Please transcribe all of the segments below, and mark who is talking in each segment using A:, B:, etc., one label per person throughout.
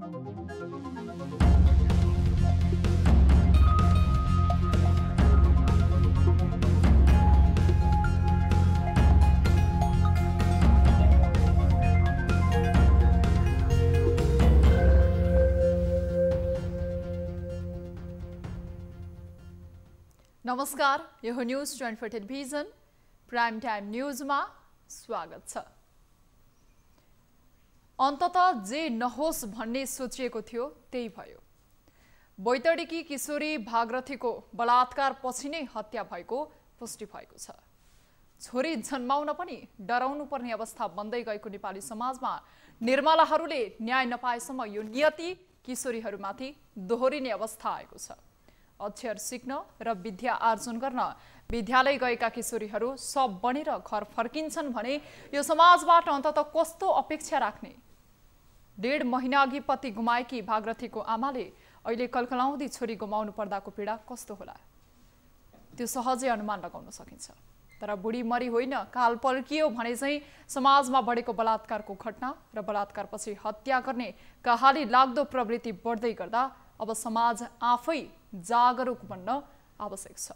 A: नमस्कार, यो हो न्यूज 24 टेलिभिजन प्राइम टाइम न्यूजमा स्वागत छ। अन्ततः जे नहोस् भन्ने सोचिएको थियो त्यही भयो। बैतडीकी किशोरी भागरथीको बलात्कार पछि नै हत्या भएको पुष्टि भएको छ। छोरी जन्माउन पनि डराउनु पर्ने अवस्था बन्दै गएको नेपाली समाजमा निर्मलाहरूले न्याय नपाएसम्म यो नियति किशोरीहरूमाथि दोहोरिने अवस्था आएको छ। अक्षर सिक्न र विद्या आर्जन गर्न विद्यालय गएका किशोरीहरू सब बनेर घर फर्किन्छन् भने यो समाजबाट अन्ततः कस्तो अपेक्षा राख्ने? 1.5 महिना अघि पति गुमाएकी भागरथीको आमाले अहिले कलकलाउँदी छोरी गुमाउनु पर्दाको पीडा कस्तो होला? त्यो सहजै अनुमान लगाउन सकिन्छ। तर बुढी मरी होइन, काल पल्कियो भने चाहिँ समाजमा बढेको बलात्कारको घटना र बलात्कारपछि हत्या गर्ने कहाली लाग्दो प्रवृत्ति बढ्दै गर्दा अब समाज आफै जागरुक बन्न आवश्यक छ।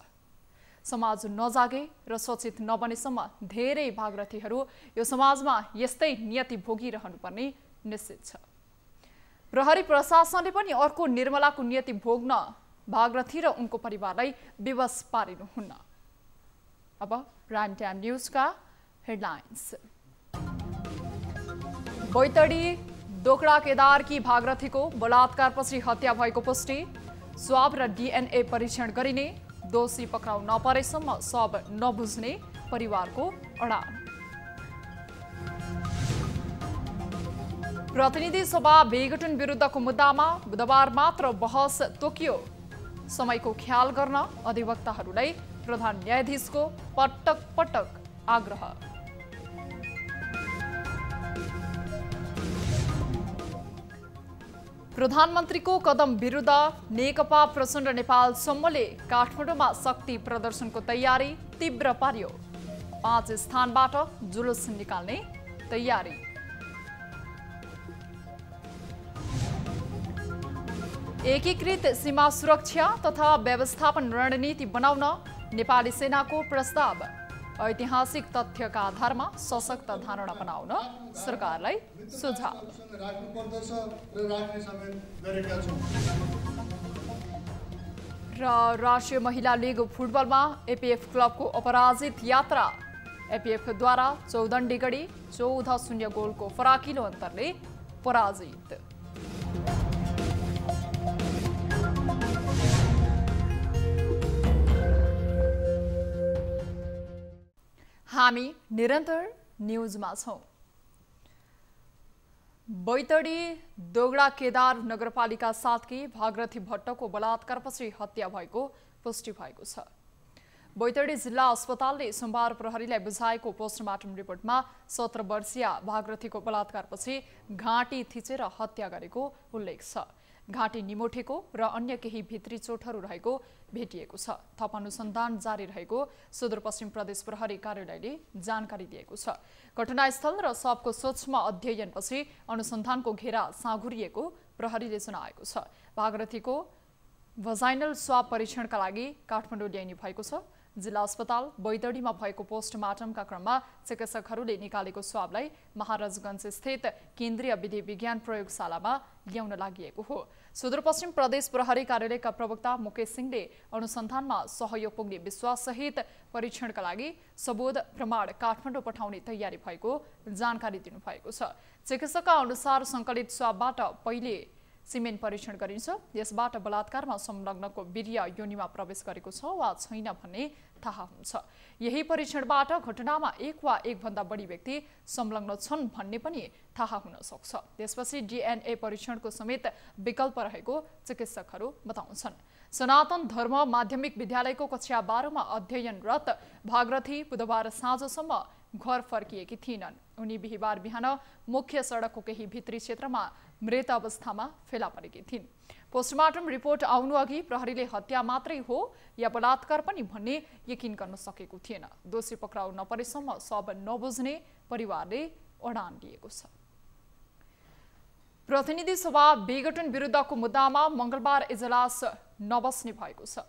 A: समाज नजागे र सचेत नबनेसम्म धेरै भागरथीहरू यो समाजमा यस्तै नियति भोगिरहनुपर्ने निश्चित छ। प्रहरी प्रशासनले पनि अर्को निर्मलाको नियति भोग्न भागरथी र उनको परिवारलाई विवश पारिनुहुन्न। अब प्राइम टाइम न्यूजका हेडलाइन्स। बैतडी दोकड़ा केदारकी भागरथीको बलात्कारपछि हत्या भएको पुष्टि। स्वाब र डीएनए परीक्षण गरिने, दोषी पक्राउ नपरेसम्म सब नबुझ्ने परिवारको अडान। प्रतिनिधि सभा विघटन विरुद्धको मुद्दामा बुधबार मात्र बहस तोकियो। समयको ख्याल गर्न अधिवक्ताहरूलाई प्रधान न्यायाधीशको पटक पटक आग्रह। प्रधानमन्त्रीको कदम विरुद्ध नेकपा प्रचण्ड नेपाल समूहले काठमाडौँमा शक्ति प्रदर्शनको तयारी तीव्र पार्यो। 5 स्थानबाट जुलुस निकाल्ने तयारी। एकीकृत सीमा सुरक्षा तथा व्यवस्थापन रणनीति बनाउन नेपाली सेनाको प्रस्ताव। ऐतिहासिक तथ्यका आधारमा सशक्त धारणा बनाउन सरकारलाई सुझाव। र राष्ट्रिय महिला लिग फुटबलमा एपीएफ क्लबको अपराजित यात्रा। एपीएफद्वारा चौदण्डी 14-0 गोलको फराकिलो अन्तरले पराजित। हामी निरन्तर न्यूजमा छौं। बैतडी दोगड़ा केदार नगरपालिका 7 की भागरथी भट्टको बलात्कारपछि हत्या भएको पुष्टि भएको छ। बैतडी जिल्ला अस्पतालले सोमबार प्रहरीलाई बुझाएको पोस्टमार्टम रिपोर्टमा 17 वर्षीय भागरथीको बलात्कारपछि घाँटी थिचेर हत्या गरेको उल्लेख छ। घाँटी निमोठेको र अन्य केही भित्री चोटहरू रहेको भेटिएको छ। थप अनुसन्धान जारी रहेको सुदूरपश्चिम प्रदेश प्रहरी कार्यालयले जानकारी दिएको छ। घटनास्थल र शवको सूक्ष्म अध्ययनपछि अनुसन्धानको घेरा साँघुरिएको प्रहरीले जनाएको छ। भागरथीको भजाइनल स्वाब परीक्षणका लागि काठमाडौँ ल्याइने भएको छ। जिल्ला अस्पताल बैतडीमा भएको पोस्टमार्टमका क्रममा चिकित्सकहरूले निकालेको स्वाबलाई महाराजगञ्ज स्थित केन्द्रीय विधि विज्ञान प्रयोगशालामा ल्याउन लागि हो। सुदूरपश्चिम प्रदेश प्रहरी कार्यालयका प्रवक्ता मुकेश सिंहले अनुसन्धानमा सहयोग पुग्ने विश्वाससहित परीक्षणका लागि सबूत प्रमाण काठमाडौँ पठाउने तयारी भएको जानकारी दिनुभएको छ। चिकित्सकका अनुसार सङ्कलित स्वाबबाट पहिले सिमेन्ट परीक्षण गरिन्छ। यसबाट बलात्कारमा संलग्नको वीर्य योनिमा प्रवेश गरेको छ वा छैन भन्ने थाहा हुन्छ। यही परीक्षणबाट घटनामा एक वा एक भन्दा बढी व्यक्ति संलग्न छन् भन्ने पनि थाहा हुन सक्छ। त्यसपछि डीएनए परीक्षणको समेत विकल्प रहेको चिकित्सकहरू बताउँछन्। सनातन धर्म माध्यमिक विद्यालयको कक्षा 12 मा अध्ययनरत भागरथी बुधबार साँझसम्म घर फर्किएकी थिइनन्। उनी बिहीबार बिहान मुख्य सडकको केही भित्री क्षेत्रमा मृत अवस्थामा फेला परेकी थिइन्। पोस्टमार्टम रिपोर्ट आउनु अघि प्रहरीले हत्या मात्रै हो या बलात्कार पनि भन्ने यकिन गर्न सकेको थिएन। दोषी पक्राउ नपरेसम्म सब नबुझ्ने परिवारले अडान लिएको छ। प्रतिनिधि सभा विघटन विरुद्धको मुद्दामा मंगलबार इजलास नबस्ने भएको छ।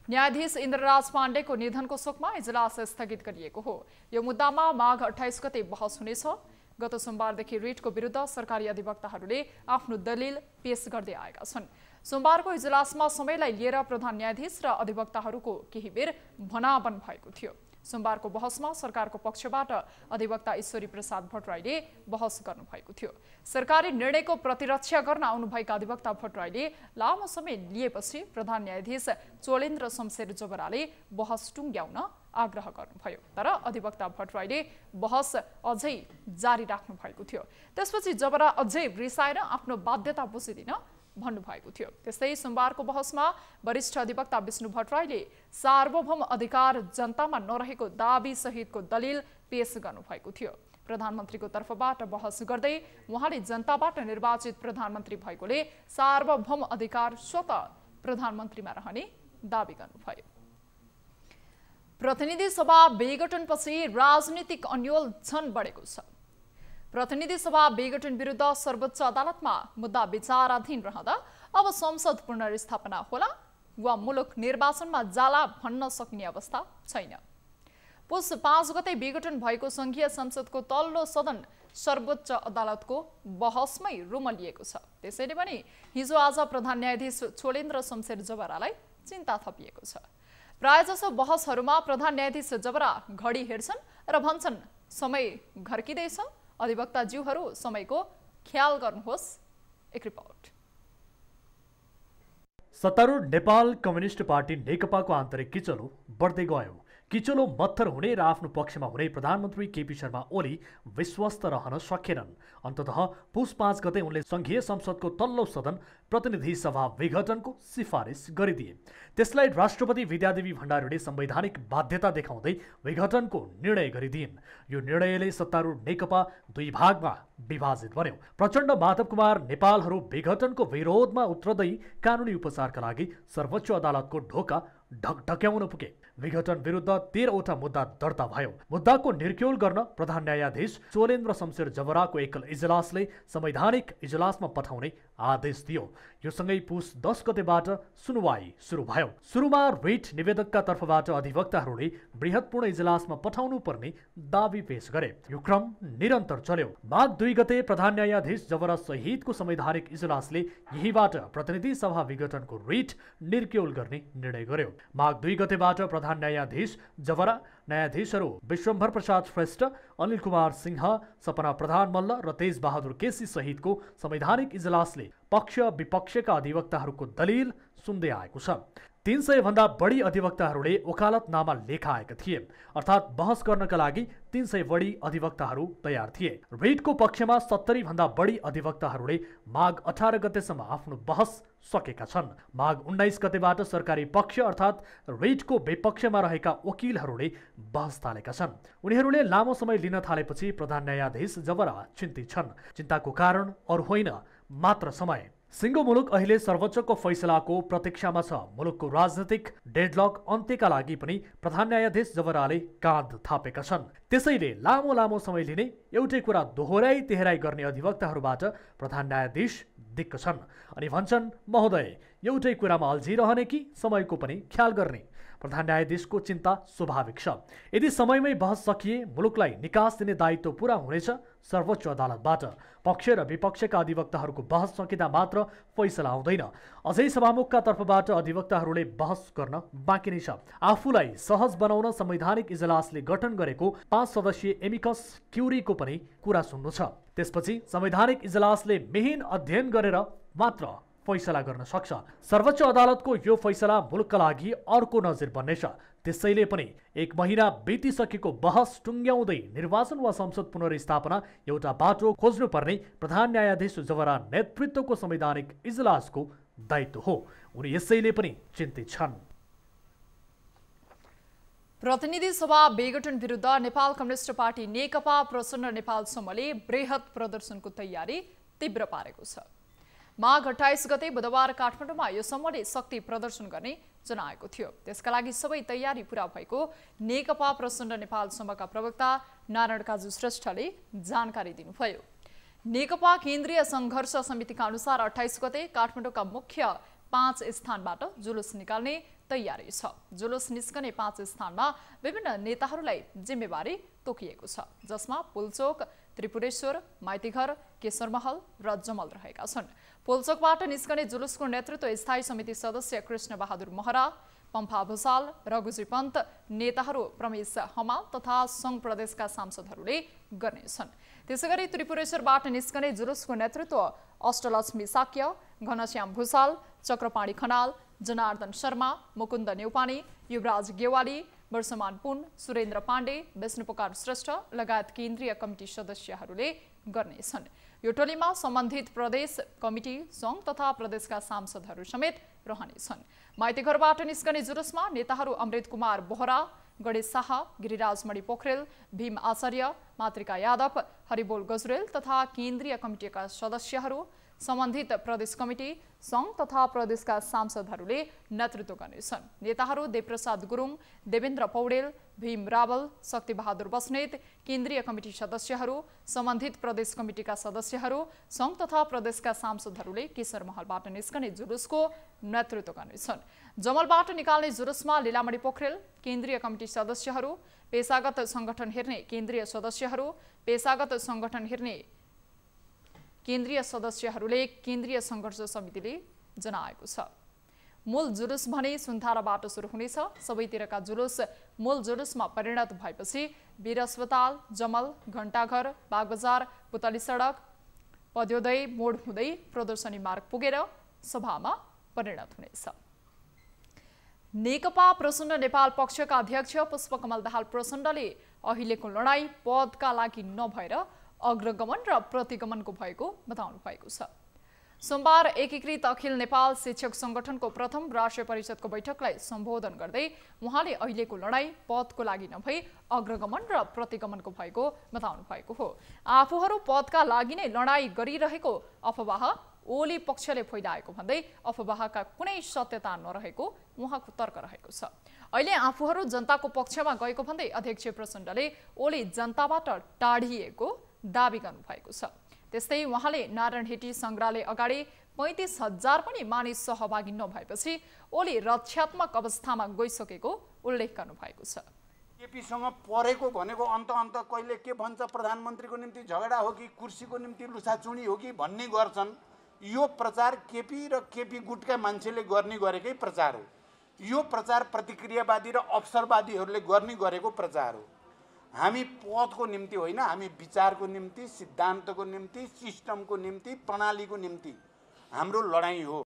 A: न्यायाधीश इन्द्रराज पाण्डेको निधनको शोकमा इजलास स्थगित गरिएको हो। यो मुद्दामा माघ 28 गते बहस हुनेछ। गत सोमबारदेखि रिटको विरुद्ध सरकारी अधिवक्ताहरूले आफ्नो दलिल पेश गर्दै आएका छन्। सोमबारको इजलासमा समयलाई लिएर प्रधान न्यायाधीश र अधिवक्ताहरूको केही बेर भनाभन भएको थियो। सोमबारको बहसमा सरकारको पक्षबाट अधिवक्ता ईश्वरी प्रसाद भट्टराईले बहस गर्नुभएको थियो। सरकारी निर्णयको प्रतिरक्षा गर्न आउनुभएका अधिवक्ता भट्टराईले लामो समय लिएपछि प्रधान न्यायाधीश चोलेन्द्र शमशेर जबराले बहस टुङ्ग्याउन आग्रह गर्नुभयो। तर अधिवक्ता भट्टराईले बहस अझै जारी राख्नु भएको थियो। त्यसपछि जबरा अझै रिसाएर आफ्नो बाध्यता बुझिदिन भन्नुभएको थियो। त्यस्तै सोमबारको बहसमा वरिष्ठ अधिवक्ता विष्णु भट्टराईले सार्वभौम अधिकार जनतामा नरहेको दाबी सहितको दलिल पेश गर्नुभएको थियो। प्रधानमन्त्रीको तर्फबाट बहस गर्दै उहाँले जनताबाट निर्वाचित प्रधानमन्त्री भएकोले सार्वभौम अधिकार स्वतः प्रधानमन्त्रीमा रहने दाबी गर्नुभयो। प्रतिनिधि सभा विघटनपछि राजनीतिक अन्यल झन बढेको छ। प्रतिनिधि सभा विघटन विरुद्ध सर्वोच्च अदालतमा मुद्दा विचाराधीन रहँदा अब संसद पुनर्स्थापना होला वा मुलुक निर्वाचनमा जाला भन्न सक्ने अवस्था छैन। पुस 5 गते विघटन भएको संघीय संसदको तल्लो सदन सर्वोच्च अदालतको बहसमै रुमलिएको छ। त्यसैले पनि हिजो आज प्रधान न्यायाधीश चोलेन्द्र शमशेर जबरालाई चिन्ता थपिएको छ। प्रायजसो बहसहरूमा प्रधान न्यायाधीश जबरा घडी हेर्छन् र भन्छन् समय घर्किँदैछ, अधिवक्ताज्यूहरू समयको ख्याल गर्नुहोस्। एक रिपोर्ट।
B: सत्तारूढ नेपाल कम्युनिस्ट पार्टी नेकपाको आन्तरिक किचलो बढ्दै गयो। किचलो मत्थर हुने र आफ्नो पक्षमा हुने प्रधानमन्त्री केपी शर्मा ओली विश्वस्त रहन सकेनन्। अन्ततः पुस 5 गते उनले संघीय संसदको तल्लो सदन प्रतिनिधि सभा विघटनको सिफारिस गरिदिए। त्यसलाई राष्ट्रपति विद्यादेवी भण्डारीले संवैधानिक बाध्यता देखाउँदै विघटनको निर्णय गरिदिइन्। यो निर्णयले सत्तारूढ नेकपा दुई भागमा विभाजित बन्यो। प्रचण्ड माधव कुमार नेपालहरू विघटनको विरोधमा उत्रदै कानुनी उपचारका लागि सर्वोच्च अदालतको ढोका ढकढक्याउन पुगे। विघटन विरुद्ध 13 वटा मुद्दा दर्ता भयो। मुद्दाको निर्क्योल गर्न प्रधान न्यायाधीश चोलेन्द्र शमशेर जबराको एकल इजलासले संवैधानिक इजलासमा पठाउने आदेश दियो। यो सँगै पुस 10 गतेबाट सुनवाई सुरु भयो। सुरुमा रिट निवेदकका तर्फबाट अधिवक्ताहरूले बृहत्पूर्ण इजलासमा पठाउनु पर्ने दाबी पेश गरे। यो क्रम निरन्तर चल्यो। माघ 2 गते प्रधान न्यायाधीश जबरा सहितको संवैधानिक इजलासले यहीबाट प्रतिनिधि सभा विघटनको रिट निर्क्योल गर्ने निर्णय गर्यो। माघ 2 गतेबाट प्रधान न्यायाधीश जबरा, न्यायाधीशहरू विश्वम्भर प्रसाद श्रेष्ठ, अनिल कुमार सिंह, सपना प्रधान मल्ल र तेज बहादुर केसी सहितको संवैधानिक इजलासले पक्ष विपक्षका अधिवक्ताहरूको दलिल सुन्दै आएको छ। 300 भन्दा बढी अधिवक्ताहरूले वकालतनामा लेखाएका थिए, अर्थात् बहस गर्नका लागि 300 बढी अधिवक्ताहरू तयार थिए। रिटको पक्षमा 70 भन्दा बढी अधिवक्ताहरूले माघ 18 गतेसम्म आफ्नो बहस सकेका छन्। माघ 19 गतेबाट सरकारी पक्ष अर्थात् रिटको विपक्षमा रहेका वकिलहरूले बहस थालेका छन्। उनीहरूले लामो समय लिन थालेपछि प्रधान न्यायाधीश जबरा चिन्तित छन्। चिन्ताको कारण अरू होइन, मात्र समय। सिङ्गो मुलुक अहिले सर्वोच्चको फैसलाको प्रतीक्षामा छ। मुलुकको राजनीतिक डेडलक अन्त्यका लागि पनि प्रधान न्यायाधीश जबराले काँध थापेका छन्। त्यसैले लामो समय लिने, एउटै कुरा दोहोऱ्याइ तेह्राइ गर्ने अधिवक्ताहरूबाट प्रधान न्यायाधीश दिक्क छन् अनि भन्छन्, महोदय एउटै कुरामा अल्झिरहने कि समयको पनि ख्याल गर्ने। प्रधान न्यायाधीशको चिन्ता स्वाभाविक छ। यदि समयमै बहस सकिए मुलुकलाई निकास दिने दायित्व पूरा हुनेछ सर्वोच्च अदालतबाट। पक्ष र विपक्षका अधिवक्ताहरूको बहस सकिँदा मात्र फैसला आउँदैन। अझै सभामुखका तर्फबाट अधिवक्ताहरूले बहस गर्न बाँकी नै छ। आफूलाई सहज बनाउन संवैधानिक इजलासले गठन गरेको 5 सदस्यीय एमिकस क्युरीको पनि कुरा सुन्नु छ। त्यसपछि संवैधानिक इजलासले मिहिन अध्ययन गरेर मात्र फैसला गर्न सक्छ। सर्वोच्च अदालतको यो फैसला मुलुकका लागि अर्को नजिर बन्नेछ। त्यसैले पनि 1 महिना बितिसकेको बहस टुङ्ग्याउँदै निर्वाचन वा संसद पुनर्स्थापना एउटा बाटो खोज्नुपर्ने प्रधान न्यायाधीश जबरा नेतृत्वको संवैधानिक इजलासको दायित्व हो। उनी यसैले पनि चिन्तित छन्।
A: प्रतिनिधि सभा विघटन विरुद्ध नेपाल कम्युनिस्ट पार्टी नेकपा प्रचण्ड नेपाल समूहले बृहत प्रदर्शनको तयारी तीव्र पारेको छ। माघ 28 गते बुधबार काठमाडौँमा यो समूहले शक्ति प्रदर्शन गर्ने जनाएको थियो। त्यसका लागि सबै तयारी पूरा भएको नेकपा प्रचण्ड नेपाल समूहका प्रवक्ता नारायण काजु श्रेष्ठले जानकारी दिनुभयो। नेकपा केन्द्रीय संघर्ष समितिका अनुसार 28 गते काठमाडौँका मुख्य 5 स्थानबाट जुलुस निकाल्ने तयारी छ। जुलुस निस्कने 5 स्थानमा विभिन्न नेताहरूलाई जिम्मेवारी तोकिएको छ, जसमा पुल्चोक, त्रिपुरेश्वर, माइतीघर, केशरमहल र जमल रहेका छन्। पुल्चोकबाट निस्कने जुलुसको नेतृत्व स्थायी समिति सदस्य कृष्णबहादुर महरा, पम्फा भूषाल, रघुजी पन्त, नेताहरू प्रमेश हमाल तथा सङ्घ प्रदेशका सांसदहरूले गर्नेछन्। त्यसैगरी त्रिपुरेश्वरबाट निस्कने जुलुसको नेतृत्व अष्टलक्ष्मी साक्य, घनश्याम भूषाल, चक्रपाणी खनाल, जनार्दन शर्मा, मुकुन्द नेउपाने, युवराज गेवाली, वर्षमान पुन, सुरेन्द्र पाण्डे, विष्णुपुकार श्रेष्ठ लगायत केन्द्रीय कमिटी सदस्यहरूले गर्नेछन्। यो टोलीमा सम्बन्धित प्रदेश कमिटी, सङ्घ तथा प्रदेशका सांसदहरू समेत रहनेछन्। माइतीघरबाट निस्कने जुलुसमा नेताहरू अमृत कुमार बोहरा, गणेश शाह, गिरिराजमणि पोखरेल, भीम आचार्य, मातृका यादव, हरिबोल गजरेल तथा केन्द्रीय कमिटीका सदस्यहरू, सम्बन्धित प्रदेश कमिटी, सङ्घ तथा प्रदेशका सांसदहरूले नेतृत्व गर्नेछन्। नेताहरू देवप्रसाद गुरुङ, देवेन्द्र पौडेल, भीम रावल, शक्तिबहादुर बस्नेत, केन्द्रीय कमिटी सदस्यहरू, सम्बन्धित प्रदेश कमिटीका सदस्यहरू, सङ्घ तथा प्रदेशका सांसदहरूले केशरमहलबाट निस्कने जुलुसको नेतृत्व गर्नेछन्। जमलबाट निकाल्ने जुलुसमा लीलामणि पोखरेल, केन्द्रीय कमिटी सदस्यहरू, पेशागत सङ्गठन हेर्ने केन्द्रीय सदस्यहरू, पेशागत सङ्गठन हेर्ने केन्द्रीय सदस्यहरूले केन्द्रीय संघर्ष समितिले जनाएको छ। मूल जुलुस भने सुन्थाराबाट सुरु हुनेछ। सबैतिरका जुलुस मूल जुलुसमा परिणत भएपछि वीर अस्पताल, जमल, घण्टाघर, बागबजार, पुतली सडक, पद्योदय मोड हुँदै प्रदर्शनी मार्ग पुगेर सभामा परिणत हुनेछ। नेकपा प्रचण्ड नेपाल पक्षका अध्यक्ष पुष्पकमल दाहाल प्रचण्डले अहिलेको लडाईँ पदका लागि नभएर अग्रगमन र प्रतिगमनको भएको बताउनु भएको छ। सोमबार एकीकृत अखिल नेपाल शिक्षक संगठनको प्रथम राष्ट्रिय परिषदको बैठकलाई सम्बोधन गर्दै उहाँले अहिलेको लडाईँ पदको लागि नभई अग्रगमन र प्रतिगमनको भएको बताउनु भएको हो। आफूहरू पदका लागि नै लडाईँ गरिरहेको अफवाह ओली पक्षले फैलाएको भन्दै अफवाहका कुनै सत्यता नरहेको उहाँको तर्क रहेको छ। अहिले आफूहरू जनताको पक्षमा गएको भन्दै अध्यक्ष प्रचण्डले ओली जनताबाट टाढिएको दाबी गर्नुभएको छ। त्यस्तै उहाँले नारायणहिटी संग्रहालय अगाडि 35,000 पनि मानिस सहभागी नभएपछि ओली रक्षात्मक अवस्थामा गइसकेको उल्लेख गर्नुभएको छ।
C: केपीसँग परेको भनेको अन्त कहिले के भन्छ प्रधानमन्त्रीको निम्ति झगडा हो कि कुर्सीको निम्ति लुसाचुडी हो कि भन्ने गर्छन्। यो प्रचार केपी र केपी गुटका मान्छेले गरेकै प्रचार हो। यो प्रचार प्रतिक्रियावादी र अवसरवादीहरूले गरेको प्रचार हो। हामी पदको निम्ति होइन, हामी विचारको निम्ति, सिद्धान्तको निम्ति, सिस्टमको निम्ति, प्रणालीको निम्ति हाम्रो लडाईँ हो।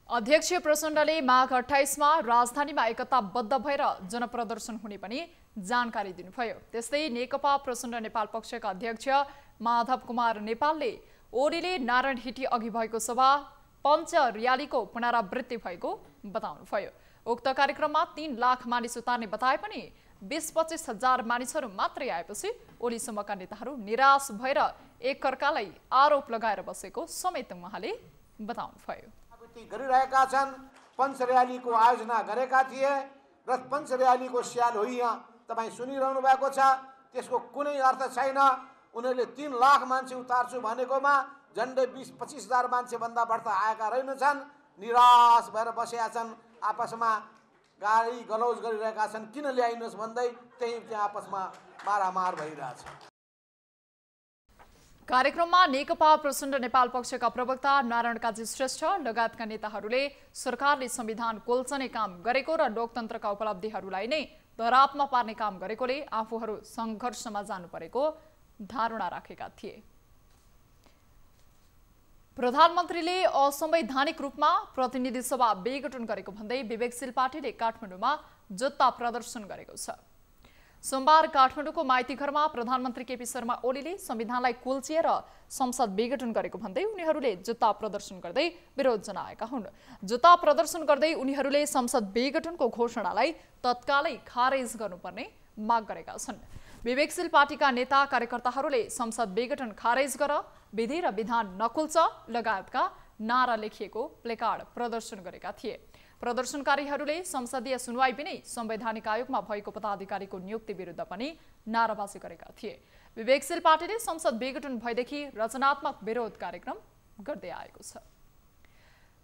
A: अध्यक्ष प्रचण्डले माघ 28 मा राजधानीमा एकताबद्ध भएर जनप्रदर्शन हुने पनि जानकारी दिनुभयो। त्यस्तै नेकपा प्रचण्ड नेपाल पक्षका अध्यक्ष माधव कुमार नेपालले ओलीले नारायणहिटी अघि भएको सभा पञ्च र्यालीको पुनरावृत्ति भएको बताउनुभयो। उक्त कार्यक्रममा 3 लाख मानिस उतार्ने बताए पनि 20-25 हजार मानिसहरू मात्रै आएपछि ओलीसम्मका नेताहरू निराश भएर एकअर्कालाई आरोप लगाएर बसेको समेत उहाँले बताउनुभयो।
D: गरिरहेका छन्, पञ्च र्यालीको आयोजना गरेका थिए र पञ्च र्यालीको स्याल हो यहाँ तपाईँ सुनिरहनु भएको छ। त्यसको कुनै अर्थ छैन। उनीहरूले 3 लाख मान्छे उतार्छु भनेकोमा झन्डै 20-25 हजार मान्छेभन्दा बढ्ता आएका रहेनछन्। निराश भएर बसेका छन्, आपसमा गाली गलौज गरिरहेका छन्। किन ल्याइनुहोस् भन्दै त्यही आपसमा मारामार भइरहेछ।
A: कार्यक्रममा नेकपा प्रचण्ड नेपाल पक्षका प्रवक्ता नारायण काजी श्रेष्ठ लगायतका नेताहरूले सरकारले संविधान कोल्चने काम गरेको र लोकतन्त्रका उपलब्धिहरूलाई नै धरापमा पार्ने काम गरेकोले आफूहरू सङ्घर्षमा जानु परेको धारणा राखेका थिए। प्रधानमन्त्रीले असंवैधानिक रूपमा प्रतिनिधि सभा विघटन गरेको भन्दै विवेकशील पार्टीले काठमाडौँमा जुत्ता प्रदर्शन गरेको छ। सोमबार काठमाडौँको माइतीघरमा प्रधानमन्त्री केपी शर्मा ओलीले संविधानलाई कुल्चिएर संसद विघटन गरेको भन्दै उनीहरूले जुत्ता प्रदर्शन गर्दै विरोध जनाएका हुन्। जुत्ता प्रदर्शन गर्दै उनीहरूले संसद विघटनको घोषणालाई तत्कालै खारेज गर्नुपर्ने माग गरेका छन्। विवेकशील पार्टीका नेता कार्यकर्ताहरूले संसद विघटन खारेज गर, विधि र विधान नकुल्छ लगायतका नारा लेखिएको प्लेकार्ड प्रदर्शन गरेका थिए। प्रदर्शनकारीहरूले संसदीय सुनवाई बिनै संवैधानिक आयोगमा भएको पदाधिकारीको नियुक्ति विरुद्ध पनि नाराबाजी गरेका थिए। विवेकशील पार्टीले संसद विघटन भएदेखि रचनात्मक विरोध कार्यक्रम गर्दै आएको छ।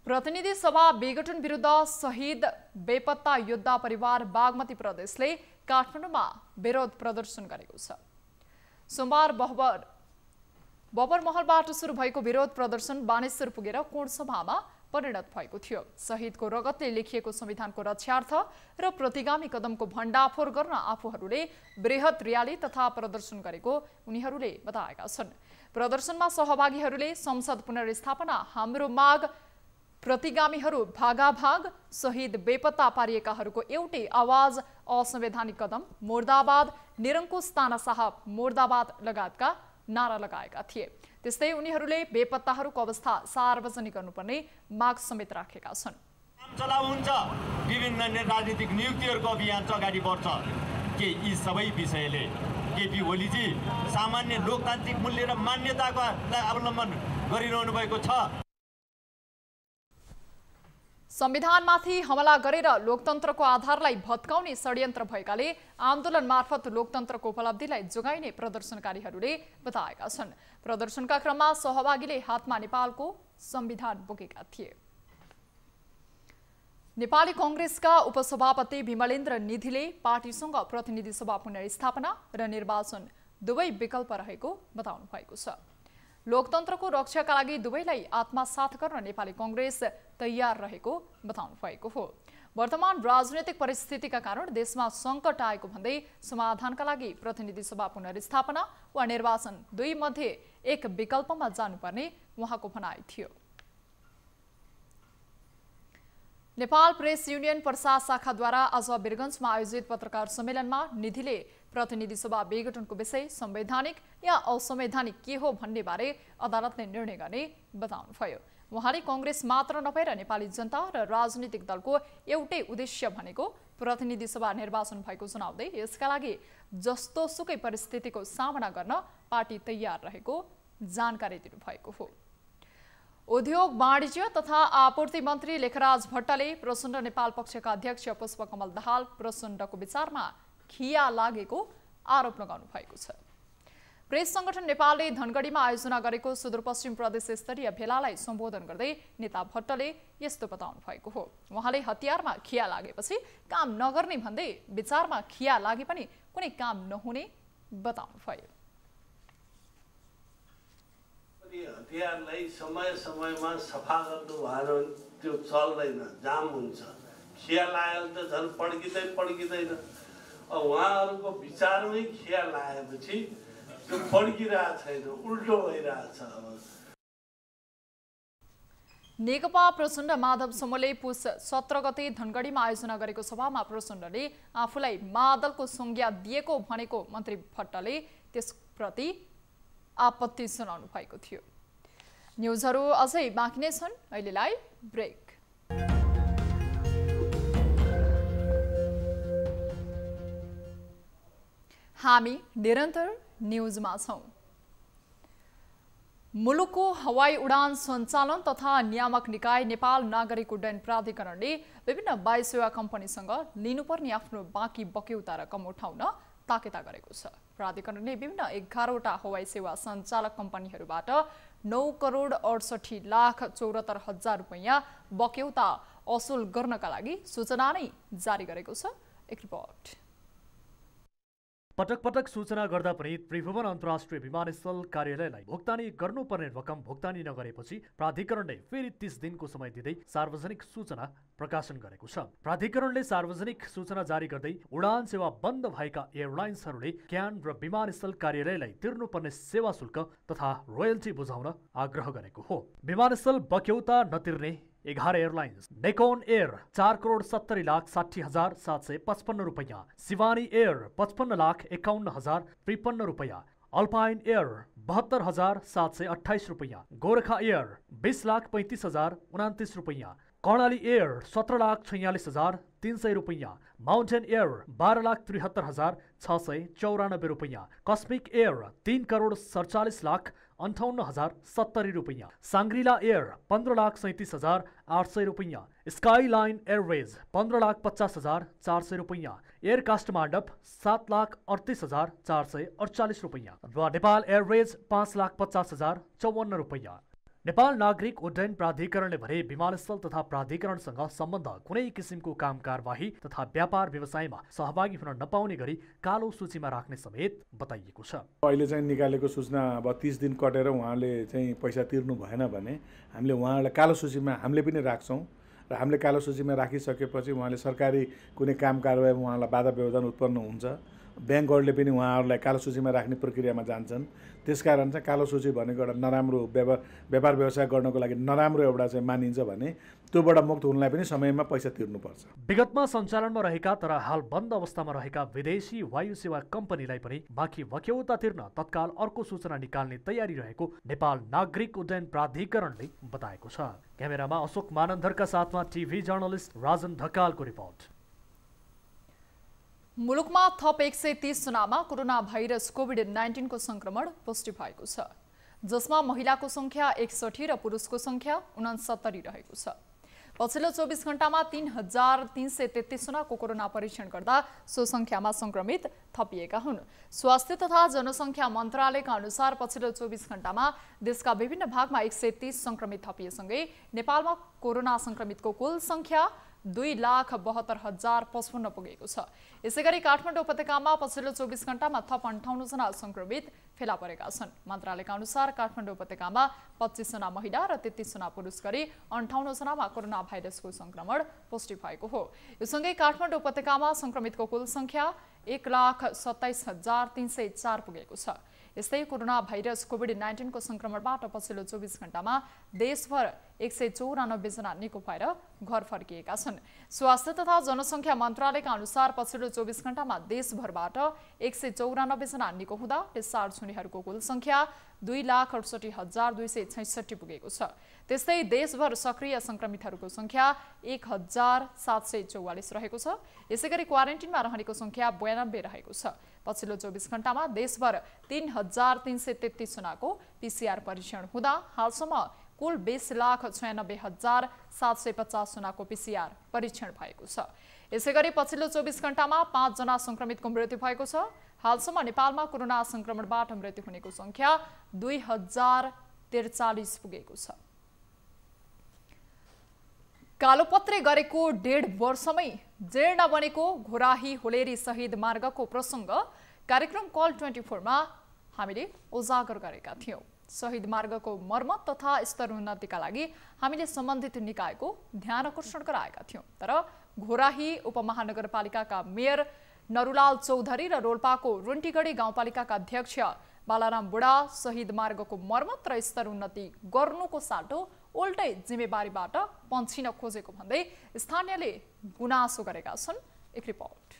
A: प्रतिनिधि सभा विघटन विरुद्ध शहीद बेपत्ता योद्धा परिवार बागमती प्रदेशले काठमाडौँमा विरोध प्रदर्शन गरेको छ। सोमबार बबरमहलबाट सुरु भएको विरोध प्रदर्शन बानेश्वर पुगेर कोणसभामा परिणत भएको थियो। शहीदको रगतले लेखिएको संविधानको रक्षार्थ र प्रतिगामी कदमको भण्डाफोर गर्न आफूहरूले बृहत र्याली तथा प्रदर्शन गरेको उनीहरूले बताएका छन्। प्रदर्शनमा सहभागीहरूले संसद पुनर्स्थापना हाम्रो माग, प्रतिगामीहरू भागाभाग, शहीद बेपत्ता पारिएकाहरूको एउटै आवाज, असंवैधानिक कदम मुर्दाबाद, निरङ्कुश तानाशाह मुर्दाबाद लगायतका नारा लगाएका थिए। त्यस्तै उनीहरूले बेपत्ताहरूको अवस्था सार्वजनिक गर्नुपर्ने माग समेत राखेका छन्।
E: चलाउ हुन्छ, विभिन्न राजनीतिक नियुक्तिहरूको अभियान अगाडि बढ्छ के यी सबै विषयले केपी ओलीजी सामान्य लोकतान्त्रिक मूल्य र मान्यताको अवलम्बन गरिरहनु भएको छ।
A: संविधानमाथि हमला गरेर लोकतन्त्रको आधारलाई भत्काउने षड्यन्त्र भएकाले आन्दोलन मार्फत लोकतन्त्रको उपलब्धिलाई जोगाइने प्रदर्शनकारीहरूले बताएका छन्। प्रदर्शनका क्रममा सहभागीले हातमा नेपालको संविधान बोकेका थिए। नेपाली कांग्रेसका उपसभापति विमलेन्द्र निधिले पार्टीसँग प्रतिनिधि सभा पुनर्स्थापना र निर्वाचन दुवै विकल्प रहेको बताउनु भएको छ। लोकतन्त्रको रक्षाका लागि दुवैलाई आत्मसात गर्न नेपाली कांग्रेस तयार रहेको बताउनु भएको हो। वर्तमान राजनैतिक परिस्थितिका कारण देशमा संकट आएको भन्दै समाधानका लागि प्रतिनिधि सभा पुनर्स्थापना वा निर्वाचन दुई मध्ये एक विकल्पमा जानुपर्ने उहाँको भनाइ थियो। नेपाल प्रेस युनियन प्रसाद शाखाद्वारा आज वीरगञ्जमा आयोजित पत्रकार सम्मेलनमा निधिले प्रतिनिधि सभा विघटनको विषय संवैधानिक या असंवैधानिक के हो भन्ने बारे अदालतले निर्णय गर्ने बताउनुभयो। उहाँले कांग्रेस मात्र नभएर नेपाली जनता र राजनीतिक दलको एउटै उद्देश्य भनेको प्रतिनिधि सभा निर्वाचन भएको जनाउँदै यसका लागि जस्तो सुकै परिस्थितिको सामना गर्न पार्टी तयार रहेको जानकारी दिनुभएको हो। उद्योग वाणिज्य तथा आपूर्ति मन्त्री लेखराज भट्टले प्रचण्ड नेपाल पक्षका अध्यक्ष पुष्पकमल दाहाल प्रचण्डको विचारमा खिया लागेको आरोप लगाउनु भएको छ। प्रेस संगठन नेपालले धनगढीमा आयोजना गरेको सुदूरपश्चिम प्रदेश स्तरीय भेलालाई सम्बोधन गर्दै नेता भट्टले यस्तो बताउनु भएको हो। उहाँले हतियारमा खिया लागेपछि काम नगर्ने भन्दै विचारमा खिया लागे पनि कुनै काम नहुने बताउनु भयो।
F: हतियारलाई समय समयमा सफा गर्नु भएन त्यो चल्दैन, जाम हुन्छ। खिया लागेर त झन् पड्किँदैन। उहाँहरूको विचारमै खिया लागेपछि त्यो पड्किरहेको छैन, उल्टो भइरहेछ।
A: नेकपा प्रचण्ड माधव समूहले पुस 17 गते धनगढीमा आयोजना गरेको सभामा प्रचण्डले आफूलाई मादलको संज्ञा दिएको भनेको मन्त्री भट्टले त्यसप्रति आपत्ति सुनाउनु भएको थियो। न्युजहरू अझै बाँकी नै छन्, अहिलेलाई ब्रेक। हामी निरन्तर न्युजमा छौं। मुलुकको हवाई उडान सञ्चालन तथा नियामक निकाय नेपाल नागरिक उड्डयन प्राधिकरणले विभिन्न वायु सेवा कम्पनीसँग लिनुपर्ने आफ्नो बाँकी बक्यौता रकम उठाउन ताकेता गरेको छ। प्राधिकरणले विभिन्न 11वटा हवाई सेवा सञ्चालक कम्पनीहरूबाट 9,68,74,000 रुपैयाँ बक्यौता असुल गर्नका लागि सूचना नै जारी गरेको छ। एक रिपोर्ट।
B: पटक पटक सूचना गर्दा पनि त्रिभुवन अन्तर्राष्ट्रिय विमानस्थल कार्यालयलाई भुक्तानी गर्नुपर्ने रकम भुक्तानी नगरेपछि प्राधिकरणले फेरि 30 दिनको समय दिँदै सार्वजनिक सूचना प्रकाशन गरेको छ। प्राधिकरणले सार्वजनिक सूचना जारी गर्दै उडान सेवा बन्द भएका एयरलाइन्सहरूले क्यान र विमानस्थल कार्यालयलाई तिर्नुपर्ने सेवा शुल्क तथा रोयल्टी बुझाउन आग्रह गरेको हो। विमानस्थल बक्यौता नतिर्ने 11 एयरलाइन्स नेकोन एयर 4,70,60,755 रुपैयाँ, शिवानी एयर 55,51,053 रुपैयाँ, अल्पाइन एयर 72,728 रुपैयाँ, गोरखा एयर 20,35,029 रुपैयाँ, कर्णाली एयर 17,46,300 रुपैयाँ, माउन्टेन एयर 12,73,694 रुपैयाँ, कस्मिक एयर 3,47,00,00 ₹58,070 रुपैयाँ, सांग्रिला एयर ₹15,37,800 रुपैयाँ, स्काईलाइन एयरवेज ₹15,50,400 रुपैयाँ, एयर काष्ठमाण्डप ₹7,38,448 रुपैयाँ र नेपाल एयरवेज ₹5,50,054 रुपैयाँ। नेपाल नागरिक उड्डयन प्राधिकरणले भने विमानस्थल तथा प्राधिकरणसँग सम्बन्ध कुनै किसिमको काम कारबाही तथा व्यापार व्यवसायमा सहभागी हुन नपाउने गरी कालो सूचीमा राख्ने समेत बताइएको छ।
G: अहिले चाहिँ निकालेको सूचना अब 30 दिन कटेर उहाँले चाहिँ पैसा तिर्नु भएन भने हामीले उहाँलाई कालो सूचीमा हामीले पनि राख्छौँ र हामीले कालो सूचीमा राखिसकेपछि उहाँले सरकारी कुनै काम कारबाहीमा उहाँलाई बाधा व्यवधान उत्पन्न हुन्छ, ब्याङ्कहरूले पनि उहाँहरूलाई कालो सूचीमा राख्ने प्रक्रियामा जान्छन्। त्यसकारण चाहिँ कालो सूची भनेको एउटा नराम्रो व्यापार व्यवसाय गर्नको लागि नराम्रो एउटा चाहिँ मानिन्छ भने त्योबाट मुक्त हुनलाई पनि समयमा पैसा तिर्नुपर्छ।
B: विगतमा सञ्चालनमा रहेका तर हाल बन्द अवस्थामा रहेका विदेशी वायु सेवा कम्पनीलाई पनि बाँकी वक्यौता तिर्न तत्काल अर्को सूचना निकाल्ने तयारी रहेको नेपाल नागरिक उड्डयन प्राधिकरणले बताएको छ। क्यामेरामा अशोक मानन्धरका साथमा टिभी जर्नलिस्ट राजन ढकालको रिपोर्ट।
A: मुलुकमा थप 130 जनामा कोरोना भाइरस कोभिड-19 को संक्रमण पुष्टि भएको छ, जसमा महिलाको संख्या 61 र पुरुषको संख्या 69 रहेको छ। पछिल्लो 24 घण्टामा 3,333 जनाको कोरोना परीक्षण गर्दा सो संख्यामा संक्रमित थपिएका हुन्। स्वास्थ्य तथा जनसंख्या मन्त्रालयका अनुसार पछिल्लो 24 घण्टामा देशका विभिन्न भागमा 130 संक्रमित थपिएसँगै नेपालमा कोरोना संक्रमितको कुल संख्या 2,72,055 पुगेको छ। यसैगरी काठमाडौँ उपत्यकामा पछिल्लो 24 घण्टामा थप 58 जना संक्रमित फेला परेका छन्। मन्त्रालयका अनुसार काठमाडौँ उपत्यकामा 25 जना महिला र 33 जना पुरुष गरी 58 जनामा कोरोना भाइरसको संक्रमण पुष्टि भएको हो। यो सँगै काठमाडौँ उपत्यकामा संक्रमितको कुल संख्या 1,27,304 पुगेको छ। यस्तै कोरोना भाइरस कोभिड-19 को संक्रमणबाट पछिल्लो 24 घण्टामा देशभर 194 जना निको भएर घर फर्किएका छन्। स्वास्थ्य तथा जनसंख्या मन्त्रालयका अनुसार पछिल्लो 24 घण्टामा देशभरबाट 194 जना निको हुँदा डिस्चार्ज हुनेहरूको कुल संख्या 2,68,266 पुगेको छ। त्यस्तै देशभर सक्रिय संक्रमितहरूको संख्या 1,744 रहेको छ। यसैगरी क्वारेन्टिनमा रहनेको संख्या 92 रहेको छ। पछिल्लो 24 घण्टामा देशभर 3,333 जनाको PCR परीक्षण हुँदा हालसम्म कुल 20,96,750 जनाको PCR परीक्षण भएको छ। यसैगरी पछिल्लो 24 घण्टामा 5 जना संक्रमितको मृत्यु भएको छ। हालसम्म नेपालमा कोरोना संक्रमणबाट मृत्यु हुनेको संख्या 2,043 पुगेको छ। कालोपत्रे गरेको 1.5 वर्षमै जीर्ण बनेको घोराही होलेरी शहीद मार्गको प्रसङ्ग कार्यक्रम कल 24 मा हामीले उजागर गरेका थियौं। शहीद मार्गको मर्मत तथा स्तरोन्नतिका लागि हामीले सम्बन्धित निकायको ध्यान आकर्षण गराएका थियौं। तर घोराही उपमहानगरपालिकाका मेयर नरुलाल चौधरी र रोल्पाको रुन्टीगढी गाउँपालिकाका अध्यक्ष बालाराम बुढा शहीद मार्गको मर्मत र स्तरोन्नति गर्नुको साटो उल्टै जिम्मेवारीबाट पन्छिन खोजेको भन्दै स्थानीयले गुनासो गरेका छन्। एक रिपोर्ट।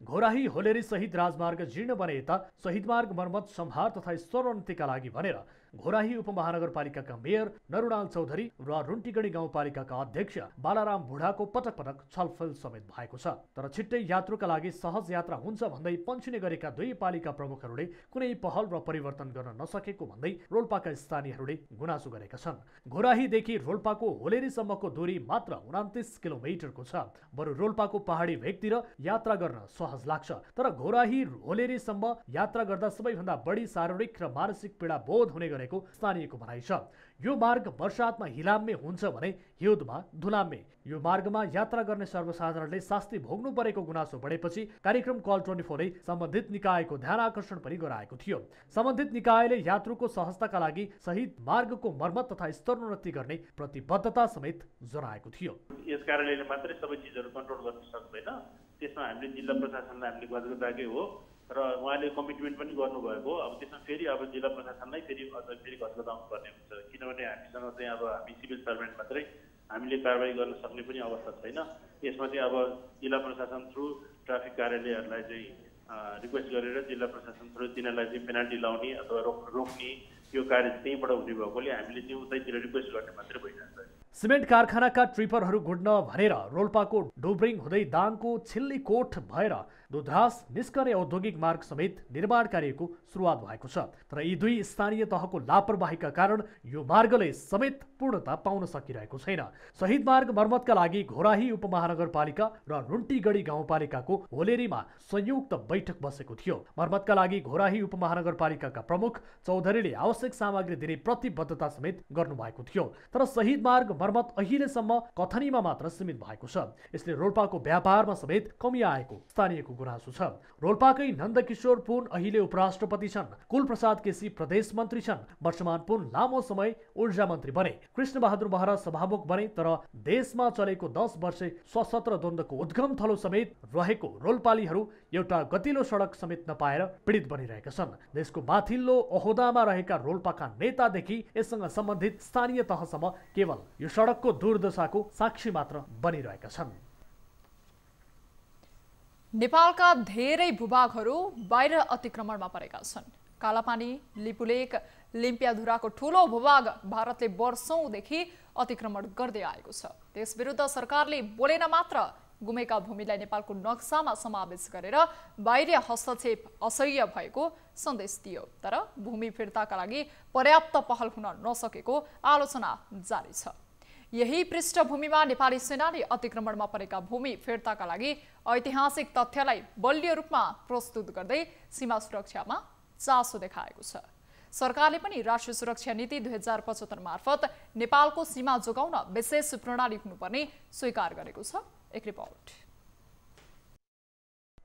B: घोराही होलेरी शहीद राजमार्ग जीर्ण बने यता शहीद मार्ग मर्मत सम्हार तथा स्तरोन्नतिका लागि भनेर घोराही उपमहानगरपालिकाका मेयर नरुलाल चौधरी र रुन्टीगढी गाउँपालिकाका अध्यक्ष बालाराम बुढाको पटक पटक छलफल समेत भएको छ। तर छिट्टै यात्रुका लागि सहज यात्रा हुन्छ भन्दै पन्छिने गरेका दुई पालिका प्रमुखहरूले कुनै पहल र परिवर्तन गर्न नसकेको भन्दै रोल्पाका स्थानीयहरूले गुनासो गरेका छन्। घोराहीदेखि रोल्पाको होलेरीसम्मको दूरी मात्र 29 किलोमिटरको छ। बरु रोल्पाको पहाडी भेगतिर यात्रा गर्न सहज लाग्छ, तर घोराही होलेरीसम्म यात्रा गर्दा सबैभन्दा बढी शारीरिक र मानसिक पीडा बोध हुने गरेको स्थानीयको भनाइ छ। यो मार्ग वर्षातमा हिलाम्मे हुन्छ भने हिउँदमा धुलाम्मे। यो मार्गमा यात्रा गर्ने सर्वसाधारणले शास्ति भोग्नु परेको गुनासो बढेपछि कार्यक्रम कल 24 ले सम्बन्धित निकायको ध्यान आकर्षण पनि गराएको थियो। सम्बन्धित निकायले यात्रुको सहजताका लागि शहीद मार्गको मर्मत तथा स्तरोन्नति गर्ने प्रतिबद्धता समेत जनाएको थियो।
H: यस कारणले मात्रै सबै चिजहरू कन्ट्रोल गर्न सक्दैन। त्यसमा हामीले जिल्ला प्रशासनलाई हामीले गजगदाकै हो र उहाँले कमिटमेन्ट पनि गर्नुभएको हो। अब त्यसमा फेरि अब जिल्ला प्रशासनलाई फेरि गजगदाउनु पर्ने हुन्छ, किनभने हामीसँग चाहिँ अब हामी सिभिल सर्भेन्ट मात्रै हामीले कारबाही गर्न सक्ने पनि अवस्था छैन। यसमा चाहिँ अब जिल्ला प्रशासन थ्रु ट्राफिक कार्यालयहरूलाई चाहिँ रिक्वेस्ट गरेर जिल्ला प्रशासन थ्रु तिनीहरूलाई चाहिँ पेनाल्टी लाउने अथवा रोक्ने यो कार्य त्यहीँबाट हुने भएकोले हामीले चाहिँ उतैतिर रिक्वेस्ट गर्ने मात्रै भइरहन्छ।
B: सिमेन्ट कारखानाका ट्रिपरहरू गुड्न भनेर रोल्पाको डोब्रिङ हुँदै दाङको छिल्लीकोट भएर दुधरास निस्कने औद्योगिक मार्ग समेत निर्माण कार्यको सुरुवात भएको छ। तर यी दुई स्थानीय तहको लापरवाहीका कारण यो मार्गले समेत पूर्णता पाउन सकिरहेको छैन। शहीद मार्ग मर्मतका लागि घोराही उपमहानगरपालिका र रुन्टीगढी गाउँपालिकाको होलेरीमा संयुक्त बैठक बसेको थियो। मर्मतका लागि घोराही उपमहानगरपालिकाका प्रमुख चौधरीले आवश्यक सामग्री दिने प्रतिबद्धता समेत गर्नुभएको थियो। तर शहीद मार्ग मर्मत अहिलेसम्म कथनीमा मात्र सीमित भएको छ। यसले रोल्पाको व्यापारमा समेत कमी आएको स्थानीयको गुनासो छ। रोल्पाकै नन्दकिशोर पुन अहिले उपराष्ट्रपति छन्। कुलप्रसाद केसी प्रदेश मन्त्री छन्। वर्षमान पुन लामो समय ऊर्जा मन्त्री बने। कृष्ण बहादुर महरा सभामुख बने। तर देशमा चलेको 10 वर्षे सशस्त्र द्वन्द्वको उद्गम थलो समेत रहेको रोल्पालीहरू एउटा गतिलो सडक समेत नपाएर पीडित बनिरहेका छन्। देशको माथिल्लो ओहदामा रहेका रोल्पाका नेतादेखि यससँग सम्बन्धित स्थानीय तहसम्म केवल यो सडकको दुर्दशाको साक्षी मात्र बनिरहेका छन्।
A: नेपालका धेरै भूभागहरू बाहिर अतिक्रमणमा परेका छन्। कालापानी, लिपुलेक, लिम्पियाधुराको ठूलो भूभाग भारतले वर्षौंदेखि अतिक्रमण गर्दै आएको छ। त्यसविरुद्ध सरकारले बोलेन मात्र गुमेका भूमिलाई नेपालको नक्सामा समावेश गरेर बाहिरी हस्तक्षेप असह्य भएको सन्देश दियो। तर भूमि फिर्ताका लागि पर्याप्त पहल हुन नसकेको आलोचना जारी छ। यही पृष्ठभूमिमा नेपाली सेनाले अतिक्रमणमा परेका भूमि फिर्ताका लागि ऐतिहासिक तथ्यलाई बलियो रूपमा प्रस्तुत गर्दै सीमा सुरक्षामा चासो देखाएको छ। सरकारले पनि राष्ट्रिय सुरक्षा नीति 2075 मार्फत नेपालको सीमा जोगाउन विशेष प्रणाली हुनुपर्ने स्वीकार गरेको छ। एक रिपोर्ट।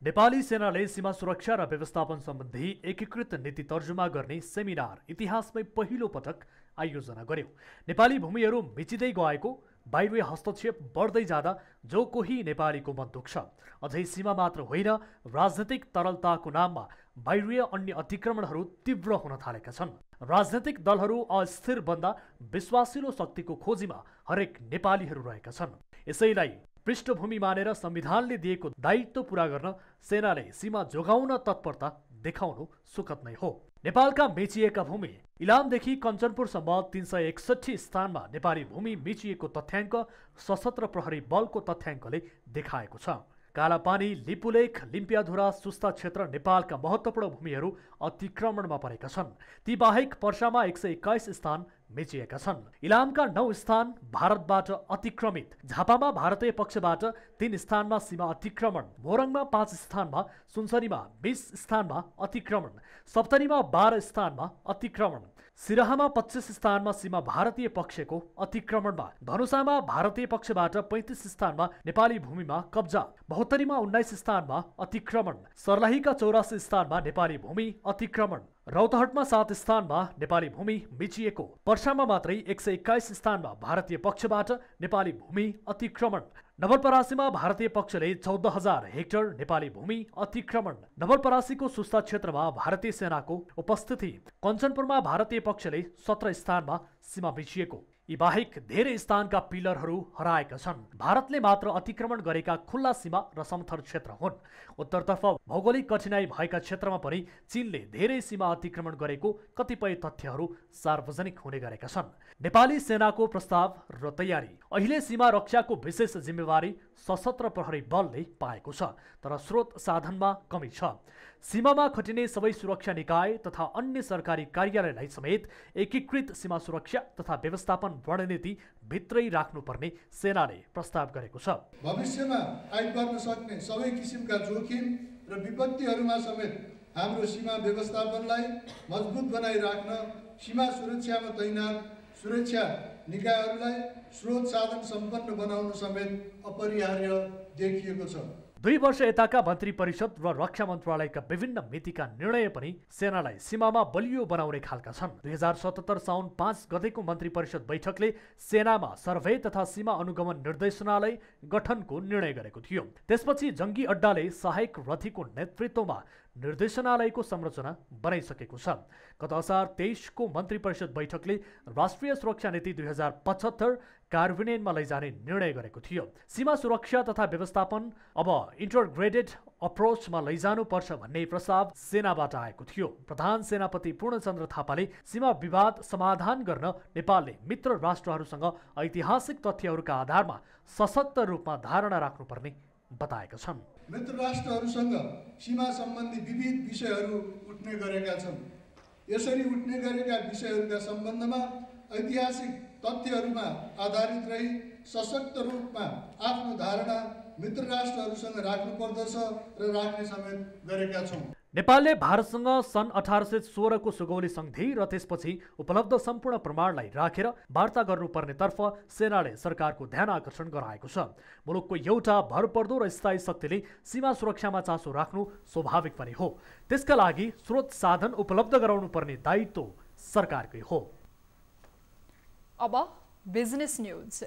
B: नेपाली सेनाले सीमा सुरक्षा र व्यवस्थापन सम्बन्धी एकीकृत नीति तर्जुमा गर्ने सेमिनार इतिहासमै पहिलो पटक आयोजना गर्यो। नेपाली भूमिहरू मिचिँदै गएको, बाहिरी हस्तक्षेप बढ्दै जाँदा जो कोही नेपालीको मन दुख्छ। अझै सीमा मात्र होइन, राजनैतिक तरलताको नाममा बाहिरी अन्य अतिक्रमणहरू तीव्र हुन थालेका छन्। राजनैतिक दलहरू अस्थिर बन्दा विश्वासिलो शक्तिको खोजीमा हरेक नेपालीहरू रहेका छन्। यसैलाई पृष्ठभूमि मानेर संविधानले दिएको दायित्व पूरा गर्न सेनाले सीमा जोगाउन तत्परता देखाउनु सुखद नै हो। नेपालका मेचिएका भूमि इलामदेखि कञ्चनपुरसम्म 361 स्थानमा नेपाली भूमि मिचिएको तथ्याङ्क सशस्त्र प्रहरी बलको तथ्याङ्कले देखाएको छ। कालापानी, लिपुलेख, लिम्पियाधुरा, सुस्ता क्षेत्र नेपालका महत्त्वपूर्ण भूमिहरू अतिक्रमणमा परेका छन्। ती बाहेक पर्सामा 121 स्थान मेचिएका छन्। इलामका 9 स्थान भारतबाट अतिक्रमित। झापामा भारतीय पक्षबाट 3 स्थानमा सीमा अतिक्रमण। मोरङमा 5 स्थानमा, सुनसरीमा 20 स्थानमा अतिक्रमण। सप्तरीमा 12 स्थानमा अतिक्रमण। सिराहामा 25 स्थानमा सीमा भारतीय पक्षको अतिक्रमणमा। धनुषामा भारतीय पक्षबाट 35 स्थानमा नेपाली भूमिमा कब्जा। 72मा 19 स्थानमा अतिक्रमण। सर्लाहीका 84 स्थानमा नेपाली भूमि अतिक्रमण। रौतहटमा 7 स्थानमा नेपाली भूमि मिचिएको। पर्सामा मात्रै 121 स्थानमा भारतीय पक्षबाट नेपाली भूमि अतिक्रमण। नवलपरासीमा भारतीय पक्षले 14,000 हेक्टर नेपाली भूमि अतिक्रमण। नवलपरासीको सुस्ता क्षेत्रमा भारतीय सेनाको उपस्थिति। कञ्चनपुरमा भारतीय पक्षले 17 स्थानमा सीमा मिचिएको। यी बाहेक धेरै स्थानका पिलरहरू हराएका छन्। भारतले मात्र अतिक्रमण गरेका खुल्ला सीमा र समथर क्षेत्र हुन्। उत्तरतर्फ भौगोलिक कठिनाई भएका क्षेत्रमा पनि चीनले धेरै सीमा अतिक्रमण गरेको कतिपय तथ्यहरू सार्वजनिक हुने गरेका छन्। नेपाली सेनाको प्रस्ताव र तयारी। अहिले सीमा रक्षाको विशेष जिम्मेवारी सशस्त्र प्रहरी बलले पाएको छ। तर स्रोत साधनमा कमी छ। सीमामा खटिने सबै सुरक्षा निकाय तथा अन्य सरकारी कार्यालयलाई समेत एकीकृत सीमा सुरक्षा तथा व्यवस्थापन रणनीति भित्रै राख्नुपर्ने सेनाले प्रस्ताव गरेको छ।
I: भविष्यमा आइपर्न सक्ने सबै किसिमका जोखिम र विपत्तिहरूमा समेत हाम्रो सीमा व्यवस्थापनलाई मजबुत बनाइराख्न सीमा सुरक्षामा तैनात सुरक्षा निकायहरूलाई स्रोत साधन सम्पन्न बनाउनु समेत अपरिहार्य देखिएको छ।
B: 2 वर्ष यताका मन्त्री परिषद र रक्षा मन्त्रालयका विभिन्न मितिका निर्णय पनि सेनालाई सीमामा बलियो बनाउने खालका छन्। 2077 साउन 5 गतेको मन्त्री परिषद बैठकले सेनामा सर्भे तथा सीमा अनुगमन निर्देशनालय गठनको निर्णय गरेको थियो। त्यसपछि जङ्गी अड्डाले सहायक रथीको नेतृत्वमा निर्देशनालयको संरचना बनाइसकेको छ। गत असार 23 को मन्त्री परिषद बैठकले राष्ट्रिय सुरक्षा नीति 2075 कार्यान्वयनमा लैजाने निर्णय गरेको थियो। सीमा सुरक्षा तथा व्यवस्थापन अब इन्टरग्रेडेड अप्रोचमा लैजानुपर्छ भन्ने प्रस्ताव सेनाबाट आएको थियो। प्रधान सेनापति पूर्णचन्द्र थापाले सीमा विवाद समाधान गर्न नेपालले मित्र राष्ट्रहरूसँग ऐतिहासिक तथ्यहरूका आधारमा सशक्त रूपमा धारणा राख्नुपर्ने बताएका छन्।
I: मित्र राष्ट्रहरूसँग सीमा सम्बन्धी विविध विषयहरू उठ्ने गरेका छन्। यसरी उठ्ने गरेका विषयहरूका सम्बन्धमा ऐतिहासिक तथ्यहरूमा आधारित रही सशक्त रूपमा आफ्नो धारणा मित्र राष्ट्रहरूसँग राख्नुपर्दछ र राख्ने समेत गरेका छौँ।
B: नेपालले भारतसँग सन् 1816 को सुगौली सन्धि र त्यसपछि उपलब्ध सम्पूर्ण प्रमाणलाई राखेर वार्ता गर्नुपर्नेतर्फ सेनाले सरकारको ध्यान आकर्षण गराएको छ। मुलुकको एउटा भरपर्दो र स्थायी शक्तिले सीमा सुरक्षामा चासो राख्नु स्वाभाविक पनि हो। त्यसका लागि स्रोत साधन उपलब्ध गराउनुपर्ने दायित्व सरकारकै हो।
A: अब बिजनेस न्यूज।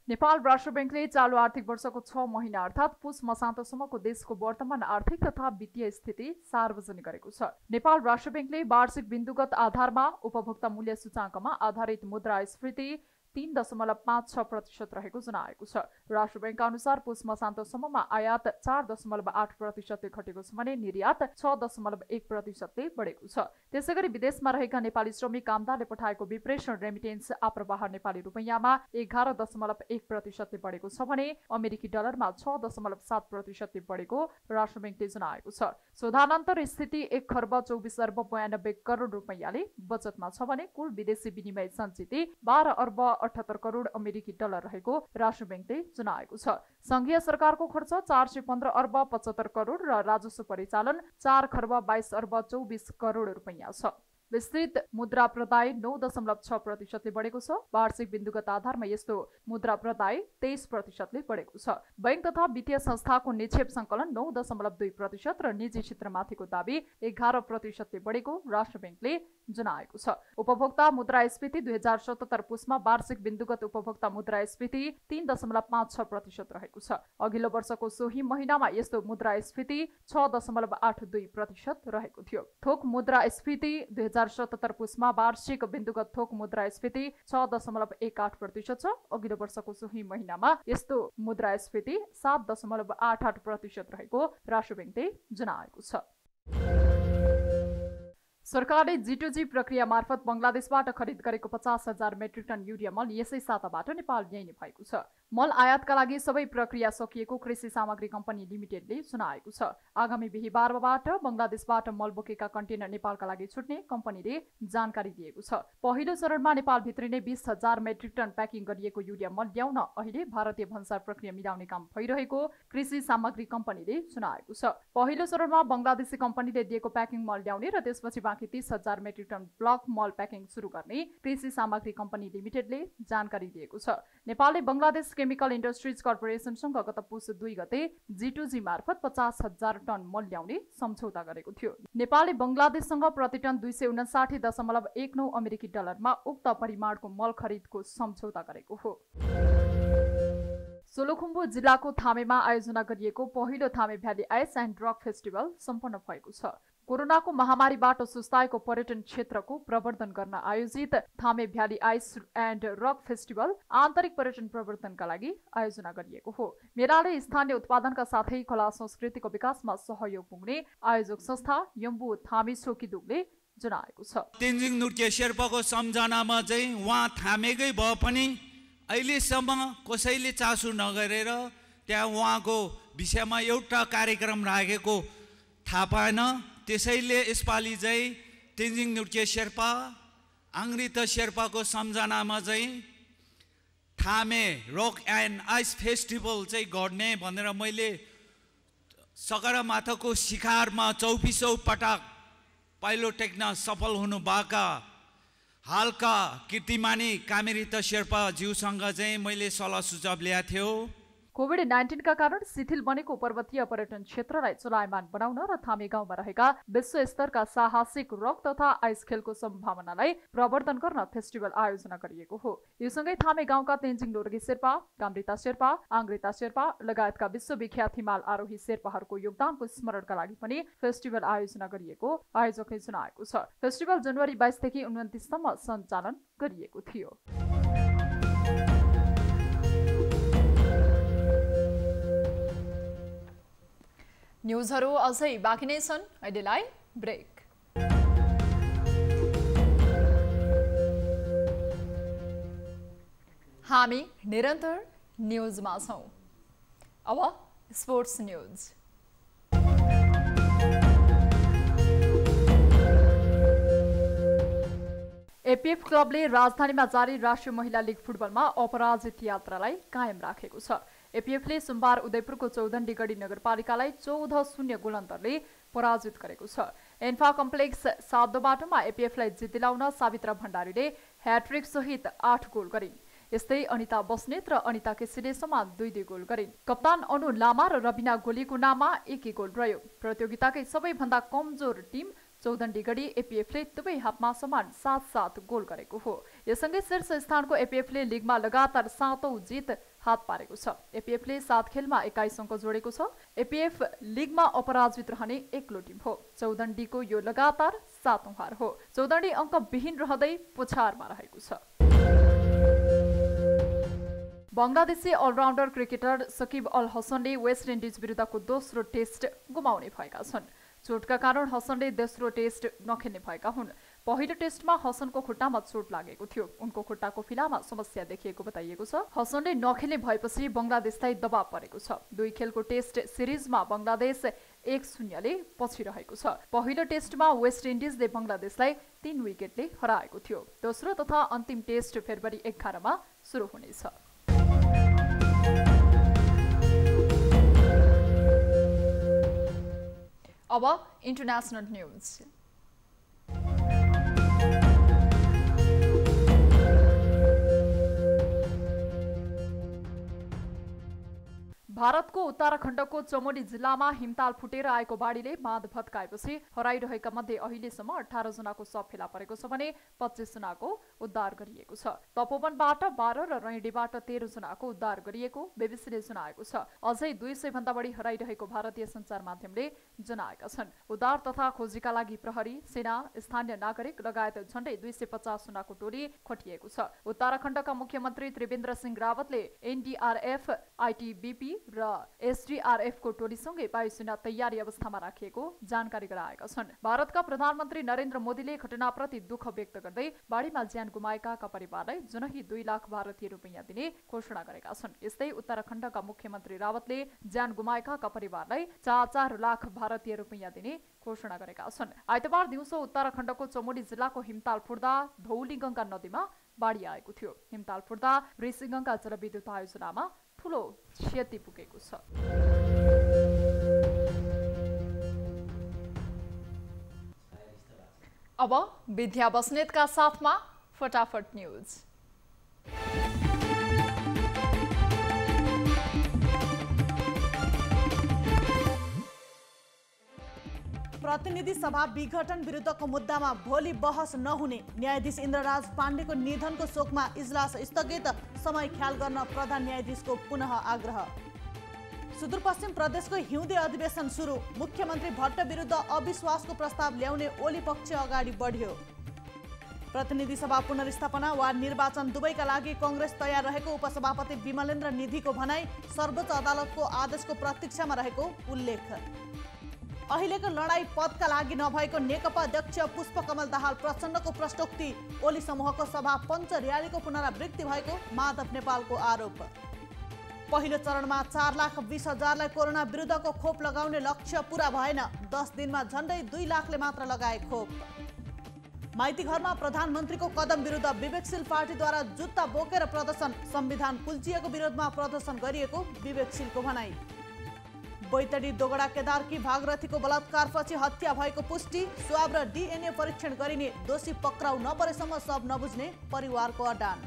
A: नेपाल राष्ट्र बैंकले चालू आर्थिक वर्षको 6 महिना अर्थात् पुस मसान्तसम्मको देशको वर्तमान आर्थिक तथा वित्तीय स्थिति सार्वजनिक गरेको छ। नेपाल राष्ट्र बैंकले वार्षिक बिन्दुगत आधारमा उपभोक्ता मूल्य सूचाङ्कमा आधारित मुद्रास्फीति 3.56% रहेको जनाएको छ। राष्ट्र बैंकका अनुसार पुस मसान्तसम्ममा आयात 4.8%ले घटेको छ भने निर्यात 6.1%ले बढेको छ। त्यसैगरी विदेशमा रहेका नेपाली श्रमिक कामदारले पठाएको विप्रेषण रेमिटेन्स आप्रवाह नेपाली रुपैयाँमा 11.1%ले बढेको छ भने अमेरिकी डलरमा 6.7%ले बढेको राष्ट्र बैंकले जनाएको छ। शोधानन्तर स्थिति 1,24,92 करोड रुपैयाँले बचतमा छ भने कुल विदेशी विनिमय सञ्चित 12,78 करोड अमेरिकी डलर रहेको राष्ट्र बैंकले जनाएको छ। संघीय सरकारको खर्च 415,75 करोड र राजस्व परिचालन 4,22,24 करोड रुपैयाँ छ। विस्तृत मुद्रा प्रदाय 9.6%ले बढेको छ। वार्षिक बिन्दुगत आधारमा यस्तो मुद्रा प्रदाय 23%ले बढेको छ। बैंक तथा वित्तीय संस्थाको निक्षेप संकलन 9.2% र निजी क्षेत्रमाथिको दाबी 11%ले बढेको राष्ट्र बैंकले जनाएको छ। उपभोक्ता मुद्रास्फीति 2077 पुसमा वार्षिक बिन्दुगत उपभोक्ता मुद्रास्फीति 3.56% रहेको छ। अघिल्लो वर्षको सोही महिनामा यस्तो मुद्रास्फीति 6.82% रहेको थियो। थोक मुद्रास्फीति 2077 पुसमा वार्षिक बिन्दुगत थोक मुद्रास्फीति 6.18% छ। अघिल्लो वर्षको सोही महिनामा यस्तो मुद्रास्फीति 7.88% रहेको राष्ट्र बैंकले जनाएको छ। सरकारले G2G प्रक्रिया मार्फत बंगलादेशबाट खरिद गरेको 50,000 मेट्रिक टन युरिया मल यसै साताबाट नेपाल ल्याइने भएको छ। मल आयातका लागि सबै प्रक्रिया सकिएको कृषि सामग्री कम्पनी लिमिटेडले सुनाएको छ। आगामी बिहीबारबाट बंगलादेशबाट मल बोकेका कन्टेनर नेपालका लागि छुट्ने कम्पनीले जानकारी दिएको छ। पहिलो चरणमा नेपाल भित्रिने 20,000 मेट्रिक टन प्याकिङ गरिएको युरिया मल ल्याउन अहिले भारतीय भन्सार प्रक्रिया मिलाउने काम भइरहेको कृषि सामग्री कम्पनीले सुनाएको छ। पहिलो चरणमा बंगलादेशी कम्पनीले दिएको प्याकिङ मल ल्याउने र त्यसपछि बाँकी 30,000 मेट्रिक टन ब्लक मल प्याकिङ सुरु गर्ने कृषि सामग्री कम्पनी लिमिटेडले जानकारी दिएको छ। नेपालले बंगलादेश केमिकल इन्डस्ट्रिज कर्पोरेसनसँग गत पुस 2 गते G2G मार्फत 50,000 टन मल ल्याउने सम्झौता गरेको थियो। नेपालले बंगलादेशसँग प्रति टन 259.19 अमेरिकी डलरमा उक्त परिमाणको मल खरिदको सम्झौता गरेको हो। सोलुखुम्बु जिल्लाको थामेमा आयोजना गरिएको पहिलो थामे valley ice and rock festival सम्पन्न भएको छ। कोरोनाको महामारीबाट सुस्ताएको पर्यटन क्षेत्रको प्रवर्धन गर्न आयोजित थामे valley ice and rock festival आन्तरिक पर्यटन प्रवर्धनका लागि आयोजना गरिएको हो। मेलाले स्थानीय उत्पादनका साथै कला संस्कृतिको विकासमा सहयोग पुग्ने आयोजक संस्था यम्बु थामी सोकिदुगले जनाएको छ।
J: तेन्जिङ नोर्गे शेर्पाको सम्झनामा चाहिँ उहाँ थामेकै भए पनि अहिलेसम्म कसैले चासो नगरेर त्यहाँ उहाँको विषयमा एउटा कार्यक्रम राखेको थाहा पाएन। त्यसैले यसपालि चाहिँ तेन्जिङ नोर्गे शेर्पा आङ्ग्रित शेर्पाको सम्झनामा चाहिँ थामे रक एन्ड आइस फेस्टिभल चाहिँ गर्ने भनेर मैले सगरमाथाको शिखरमा 24औं पटक पाइलो टेक्न सफल हुनुभएका हालका कीर्तिमानी कामेरित शेर्पा ज्यूसँग चाहिँ मैले सल्लाह सुझाव ल्याएको थियो।
A: कोभिड-19 का कारण शिथिल बनेको पर्वतीय पर्यटन क्षेत्रलाई चलायमान बनाउन र थामे गाउँमा रहेका विश्व स्तरका साहसिक रक तथा आइस खेलको सम्भावनालाई प्रवर्धन गर्न फेस्टिभल आयोजना गरिएको हो। यो सँगै थामे गाउँका तेन्जिङ नोर्गे शेर्पा, कामरिता शेर्पा, आङ्ग्रिता शेर्पा लगायतका विश्वविख्यात हिमाल आरोही शेर्पाहरूको योगदानको स्मरणका लागि पनि फेस्टिभल आयोजना गरिएको आयोजकले जनाएको छ। फेस्टिभल जनवरी 22 देखि 29 सम्म सञ्चालन गरिएको थियो। न्युजहरू अझै बाँकी नै छन्, अहिलेलाई ब्रेक। हामी निरन्तर न्युजमा छौं। अब स्पोर्ट्स न्युज। एपीएफ क्लबले राजधानीमा जारी राष्ट्रिय महिला लीग फुटबलमा अपराजित यात्रालाई कायम राखेको छ। एपीएफले सोमबार उदयपुरको चौधण्डी गढी नगरपालिकालाई 14-0 गोल अन्तरले पराजित गरेको छ। एन्फा कम्प्लेक्स 7 बाटोमा एपीएफलाई जित दिलाउन सावित्रा भण्डारीले ह्याट्रिक सहित 8 गोल गरिन्। यस्तै अनिता बस्नेत र अनिता केसीले समान 2-2 गोल गरिन्। कप्तान अनु लामा र रबिना गोलीको नाममा 1-1 गोल रह्यो। प्रतियोगिताकै सबैभन्दा कमजोर टिम चौधण्डी गढी एपीएफले दुवै हाफमा समान 7-7 गोल गरेको हो। यससँगै शीर्ष स्थानको एपीएफले लिगमा लगातार 7औं जित हात पारेको छ। एपीएफले 7 खेलमा 21 अङ्क जोडेको छ। एपीएफ लिगमा अपराजित रहने एक्लो टिम हो। चौधण्डीको यो लगातार 7औं हार हो। चौधण्डी अङ्क विहीन रहँदै पुछारमा रहेको छ। बङ्गलादेशी अलराउन्डर क्रिकेटर सकिब अल हसनले वेस्ट इन्डिज विरुद्धको दोस्रो टेस्ट गुमाउने भएका छन्। चोटका कारण हसनले दोस्रो टेस्ट नखेल्ने भएका हुन्। पहिलो टेस्टमा हसनको खुट्टामा चोट लागेको थियो। उनको खुट्टाको फिलामा समस्या देखिएको बताइएको छ। हसनले नखेल्ने भएपछि बङ्गलादेशलाई दबाव परेको छ। 2 खेलको टेस्ट सिरिजमा बङ्गलादेश 1-0 ले पछि रहेको छ। पहिलो टेस्टमा वेस्ट इन्डिजले बङ्गलादेशलाई 3 विकेटले हराएको थियो। दोस्रो तथा अन्तिम टेस्ट फेब्रुअरी 11 मा सुरु हुनेछ। अब इन्टरनेशनल न्युज। भारतको उत्तराखण्डको चमोली जिल्लामा हिमताल फुटेर आएको बाढीले बाँध भत्काएपछि हराइरहेका मध्ये अहिलेसम्म 18 जनाको शव फेला परेको छ भने 25 जनाको उद्धार गरिएको छ। तपोवनबाट 12 र रैडीबाट 13 जनाको उद्धार गरिएको बीबीसीले जनाएको छ। अझै 200 भन्दा बढी हराइरहेको भारतीय सञ्चार माध्यमले जनाएका छन्। उद्धार तथा खोजीका लागि प्रहरी, सेना, स्थानीय नागरिक लगायत झण्डै 250 जनाको टोली खटिएको छ। उत्तराखण्डका मुख्यमन्त्री त्रिवेन्द्र सिंह रावतले एनडीआरएफ, आईटीबीपी र एसडीआरएफ को टोलीसँगै वायुसेना तयारी अवस्थामा राखिएको जानकारी गराएका छन्। भारतका प्रधानमन्त्री नरेन्द्र मोदीले घटनाप्रति दुःख व्यक्त गर्दै बाढीमा ज्यान गुमाएकाका परिवारलाई जनही 2 लाख भारतीय रुपैयाँ दिने घोषणा गरेका छन्। यस्तै उत्तराखण्डका मुख्यमन्त्री रावतले ज्यान गुमाएकाका परिवारलाई 4 लाख भारतीय रुपैयाँ दिने घोषणा गरेका छन्। आइतबार दिउँसो उत्तराखण्डको चमोली जिल्लाको हिमताल फुट्दा धौलीगङ्गा नदीमा बाढी आएको थियो। हिमताल फुट्दा ऋषिगङ्गा जलविद्युत आयोजनामा ठूलो क्षति पुगेको छ। अब विद्या बस्नेतका साथमा फटाफट न्युज।
K: प्रतिनिधि सभा विघटन विरुद्धको मुद्दामा भोलि बहस नहुने, न्यायाधीश इन्द्रराज पाण्डेको निधनको शोकमा इजलास स्थगित, समय ख्याल गर्न प्रधान न्यायाधीशको पुनः आग्रह। सुदूरपश्चिम प्रदेशको हिउँदे अधिवेशन सुरु, मुख्यमन्त्री भट्ट विरुद्ध अविश्वासको प्रस्ताव ल्याउने ओली पक्ष अगाडि बढ्यो। प्रतिनिधि सभा पुनर्स्थापना वा निर्वाचन दुवैका लागि कांग्रेस तयार रहेको उपसभापति विमलेन्द्र निधिको भनाई, सर्वोच्च अदालतको आदेशको प्रतीक्षामा रहेको उल्लेख। अहिलेको लडाई पदका लागि नभएको नेकपा अध्यक्ष पुष्पकमल दाहाल प्रचण्डको प्रश्नोक्ति, ओली समूहको सभा पञ्च र्यालीको पुनरावृत्ति भएको माधव नेपालको आरोप। पहिलो चरणमा 4,20,000लाई कोरोना विरुद्धको खोप लगाउने लक्ष्य पूरा भएन, 10 दिनमा झण्डै 2 लाखले मात्र लगाए खोप। माइती घरमा प्रधानमन्त्रीको कदम विरुद्ध विवेकशील पार्टीद्वारा जुत्ता बोकेर प्रदर्शन, संविधान कुल्चिएको विरोधमा प्रदर्शन गरिएको विवेकशीलको भनाई। बैतडी दोगडा केदारकी भागरथीको बलात्कारपछि हत्या भएको पुष्टि, स्वाब र डीएनए परीक्षण गरिने, दोषी पक्राउ नपरेसम्म सब नबुझ्ने परिवारको अडान।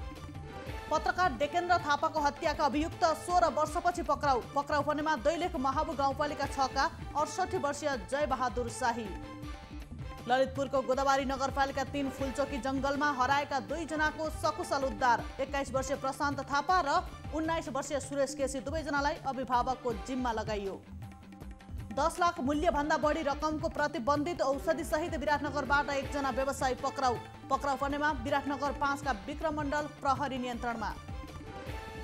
K: पत्रकार डेकेन्द्र थापाको हत्याका अभियुक्त 16 वर्षपछि पक्राउ पर्नेमा दैलेख महाबु गाउँपालिका 6 का 68 वर्षीय जय बहादुर शाही। ललितपुरको गोदावारी नगरपालिका 3 फुलचोकी जंगलमा हराएका 2 जनाको सकुशल उद्धार। 21 वर्षीय प्रशान्त थापा र 19 वर्षीय सुरेश केसी दुवैजनालाई अभिभावकको जिम्मा लगाइयो। 10 लाख मूल्य भन्दा बढी रकमको प्रतिबन्धित औषधि सहित विराटनगरबाट एकजना व्यवसायी पक्राउ पर्नेमा विराटनगर 5 का विक्रम मण्डल प्रहरी नियन्त्रणमा।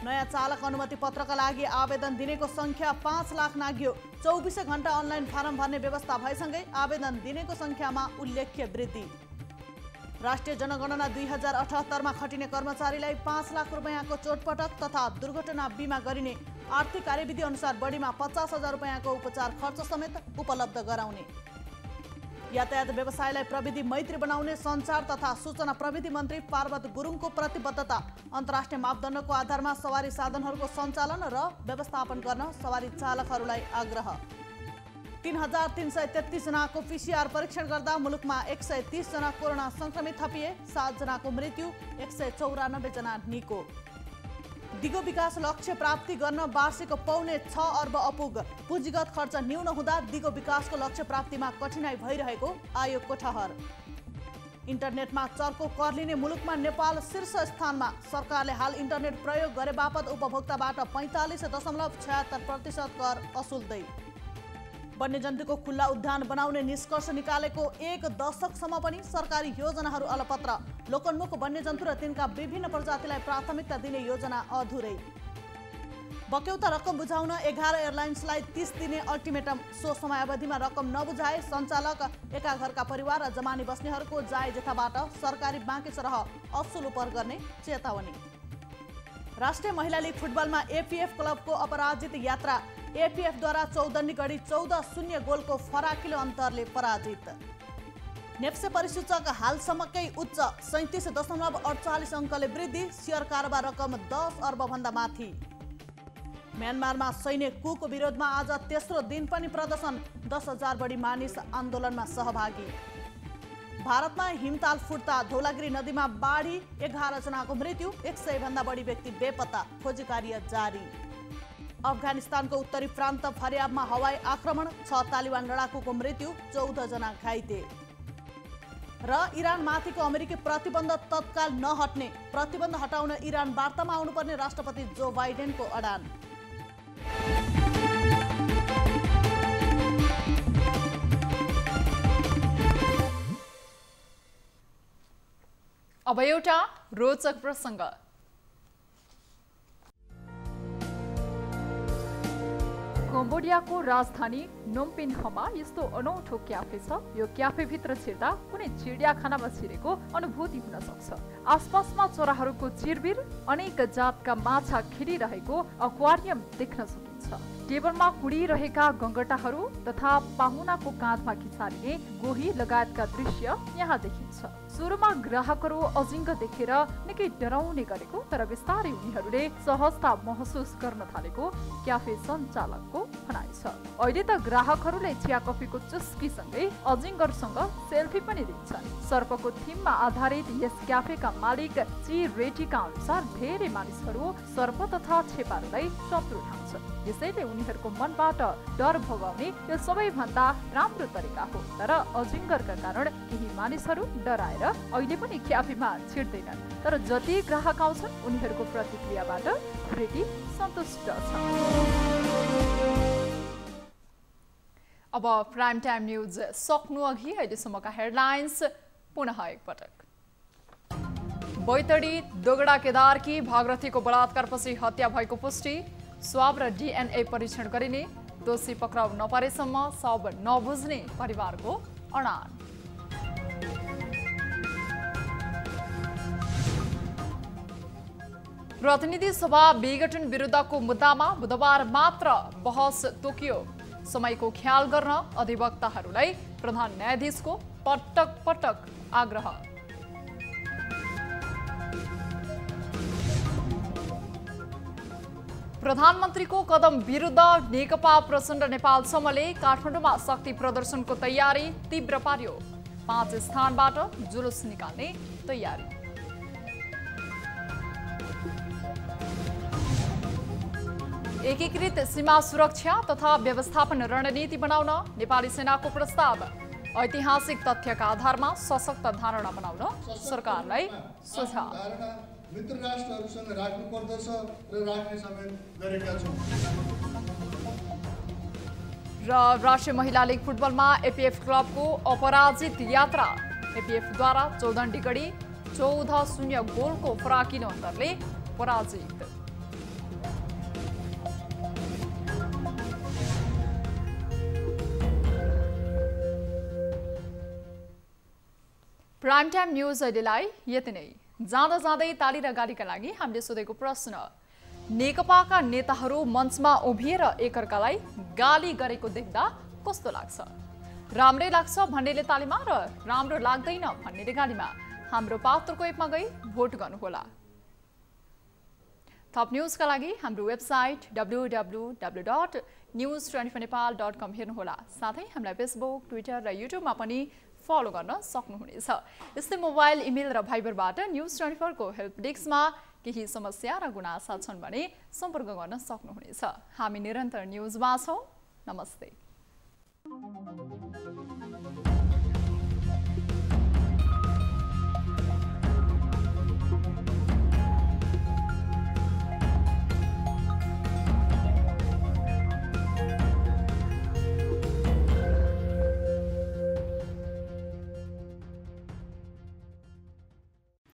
K: नयाँ चालक अनुमति पत्रका लागि आवेदन दिनेको संख्या 5 लाख नाग्यो। 24 घण्टा अनलाइन फारम भर्ने व्यवस्था भएसँगै आवेदन दिनेको संख्यामा उल्लेख्य वृद्धि। राष्ट्रिय जनगणना 2078 मा खटिने कर्मचारीलाई 5 लाख रुपैयाँको चोटपटक तथा दुर्घटना बीमा गरिने। आर्थिक कार्यविधि अनुसार बढीमा 50,000 रुपैयाँको उपचार खर्च समेत उपलब्ध गराउने। यातायात व्यवसायलाई प्रविधि मैत्री बनाउने सञ्चार तथा सूचना प्रविधि मन्त्री पार्वत गुरुङको प्रतिबद्धता। अन्तर्राष्ट्रिय मापदण्डको आधारमा सवारी साधनहरूको सञ्चालन र व्यवस्थापन गर्न सवारी चालकहरूलाई आग्रह। 3,333 जनाको PCR परीक्षण गर्दा मुलुकमा 130 जना कोरोना संक्रमित थपिए। 7 जनाको मृत्यु, 194 जना निको। दिगो विकास लक्ष्य प्राप्ति गर्न वार्षिक $6 अर्ब अपुग। पुँजीगत खर्च न्यून हुँदा दिगो विकासको लक्ष्य प्राप्तिमा कठिनाई भइरहेको आयोगको ठहर। इन्टरनेटमा चर्को कर लिने मुलुकमा नेपाल शीर्ष स्थानमा। सरकारले हाल इन्टरनेट प्रयोग गरे बापत उपभोक्ताबाट 45.76% कर असुल्दै। वन्यजन्तुको खुल्ला उद्यान बनाउने निष्कर्ष निकालेको 1 दशकसम्म पनि सरकारी योजनाहरू अलपत्र। लोकोन्मुख वन्यजन्तु र तिनका विभिन्न प्रजातिलाई प्राथमिकता दिने योजना अधुरै। बक्यौता रकम बुझाउन 11 एयरलाइन्सलाई 30 दिने अल्टिमेटम। सो समयावधिमा रकम नबुझाए सञ्चालक, एका घरका परिवार र जमानी बस्नेहरूको जाय जथाबाट सरकारी बाँकी सरह असुल उपर गर्ने चेतावनी। राष्ट्रिय महिला लीग फुटबलमा एपीएफ क्लबको अपराजित यात्रा। एपीएफद्वारा चौधनी गढी 14-0 गोलको फराकिलो अन्तरले पराजित। नेप्से परिसूचक हालसम्मकै उच्च 37.48 अङ्कले वृद्धि। सेयर कारोबार रकम 10 अर्ब भन्दा माथि। म्यानमारमा सैन्य कुको विरोधमा आज तेस्रो दिन पनि प्रदर्शन। 10,000 बढी मानिस आन्दोलनमा सहभागी। भारतमा हिमताल फुट्दा धौलागिरी नदीमा बाढी, 11 जनाको मृत्यु, 100 भन्दा बढी व्यक्ति बेपत्ता। खोजी कार्य जारी। अफगानिस्तानको उत्तरी प्रान्त फरियाबमा हवाई आक्रमण, 6 तालिबान लडाकुको मृत्यु, 14 जना घाइते। र इरानमाथिको अमेरिकी प्रतिबन्ध तत्काल नहट्ने। प्रतिबन्ध हटाउन इरान वार्तामा आउनुपर्ने राष्ट्रपति जो बाइडेनको अडान।
A: अब एउटा रोचक प्रसङ्ग। कम्बोडियाको राजधानी नोमपेन्हमा यस्तो अनौठो क्याफे छ। यो क्याफेभित्र छिर्दा कुनै चिडियाखानामा छिरेको अनुभूति हुन सक्छ। आसपासमा चराहरूको चिरबिर, अनेक जातका माछा खेलिरहेको एक्वारियम देख्न सकिन्छ। टेबलमा कुडिरहेका गङ्गटाहरू तथा पाहुनाको काँधमा खिचारिने गोही लगायतका दृश्य यहाँ देखिन्छ। सुरुमा ग्राहकहरू अजिङ्ग देखेर निकै डराउने गरेको, तर बिस्तारै उनीहरूले सहजता महसुस गर्न थालेको क्याफे सञ्चालकको भनाइ छ। अहिले त ग्राहकहरूले चिया कफीको चुस्कीसँगै अजिङ्गरसँग सेल्फी पनि लिन्छन्। सर्पको थीममा आधारित यस क्याफेका मालिक ची रेटीका अनुसार धेरै मानिसहरू सर्प तथा छेपाहरूलाई शत्रु ठान्छन्। यसैले उनीहरूको मनबाट डर भगाउने यो सबैभन्दा राम्रो तरिका हो। तर अजिङ्गरका कारण केही मानिसहरू डराएर अहिले पनि क्याफेमा छिर्दैनन्। तर जति ग्राहक आउँछन् उनीहरूको प्रतिक्रियाबाट रेटी सन्तुष्ट छ। अब प्राइम टाइम न्यूज सक्नु अघि अहिलेसम्मका हेडलाइन्स पुनः एकपटक। बैतडी दोगडा केदारकी भागरथीको बलात्कारपछि हत्या भएको पुष्टि। स्वाब र डीएनए परीक्षण गरिने। दोषी पक्राउ नपरेसम्म शव नबुझ्ने परिवारको अडान। प्रतिनिधि सभा विघटन विरुद्धको मुद्दामा बुधबार मात्र बहस तोकियो। समयको ख्याल गर्न अधिवक्ताहरूलाई प्रधान न्यायाधीशको पटक पटक आग्रह। प्रधानमन्त्रीको कदम विरुद्ध नेकपा प्रचण्ड नेपाल समूहले काठमाडौँमा शक्ति प्रदर्शनको तयारी तीव्र पार्यो। 5 स्थानबाट जुलुस निकाल्ने तयारी। एकीकृत सीमा सुरक्षा तथा व्यवस्थापन रणनीति बनाउन नेपाली सेनाको प्रस्ताव। ऐतिहासिक तथ्यका आधारमा सशक्त धारणा बनाउन सरकारलाई सुझाव।
I: मित्र राष्ट्रहरूसँग राख्नुपर्दछ र राख्ने समेत गरेका छौँ।
A: र राष्ट्रिय महिला लीग फुटबलमा एपीएफ क्लबको अपराजित यात्रा। एपीएफद्वारा चौधण्डी गढी 14-0 गोलको फराकिलो अन्तरले पराजित। प्राइम टाइम न्यूज अहिलेलाई यति नै। जाँदा जाँदै ताली र गालीका लागि हामीले सोधेको प्रश्न, नेकपाका नेताहरू मञ्चमा उभिएर एकअर्कालाई गाली गरेको देख्दा कस्तो लाग्छ? राम्रै लाग्छ भन्नेले तालीमा र राम्रो लाग्दैन भन्नेले गालीमा। हाम्रो पात्रको एपमा गई भोट गर्नुहोला। थप न्युजका लागि हाम्रो वेबसाइट www.news24nepal.com हेर्नुहोला। साथै हामीलाई फेसबुक, ट्विटर र युट्युबमा पनि फलो गर्न सक्नुहुनेछ। यस्तै मोबाइल, इमेल र भाइबरबाट न्युज24 को हेल्प डेस्कमा केही समस्या र गुनासा छन् भने सम्पर्क गर्न सक्नुहुनेछ। हामी निरन्तर न्युजमा छौँ। नमस्ते।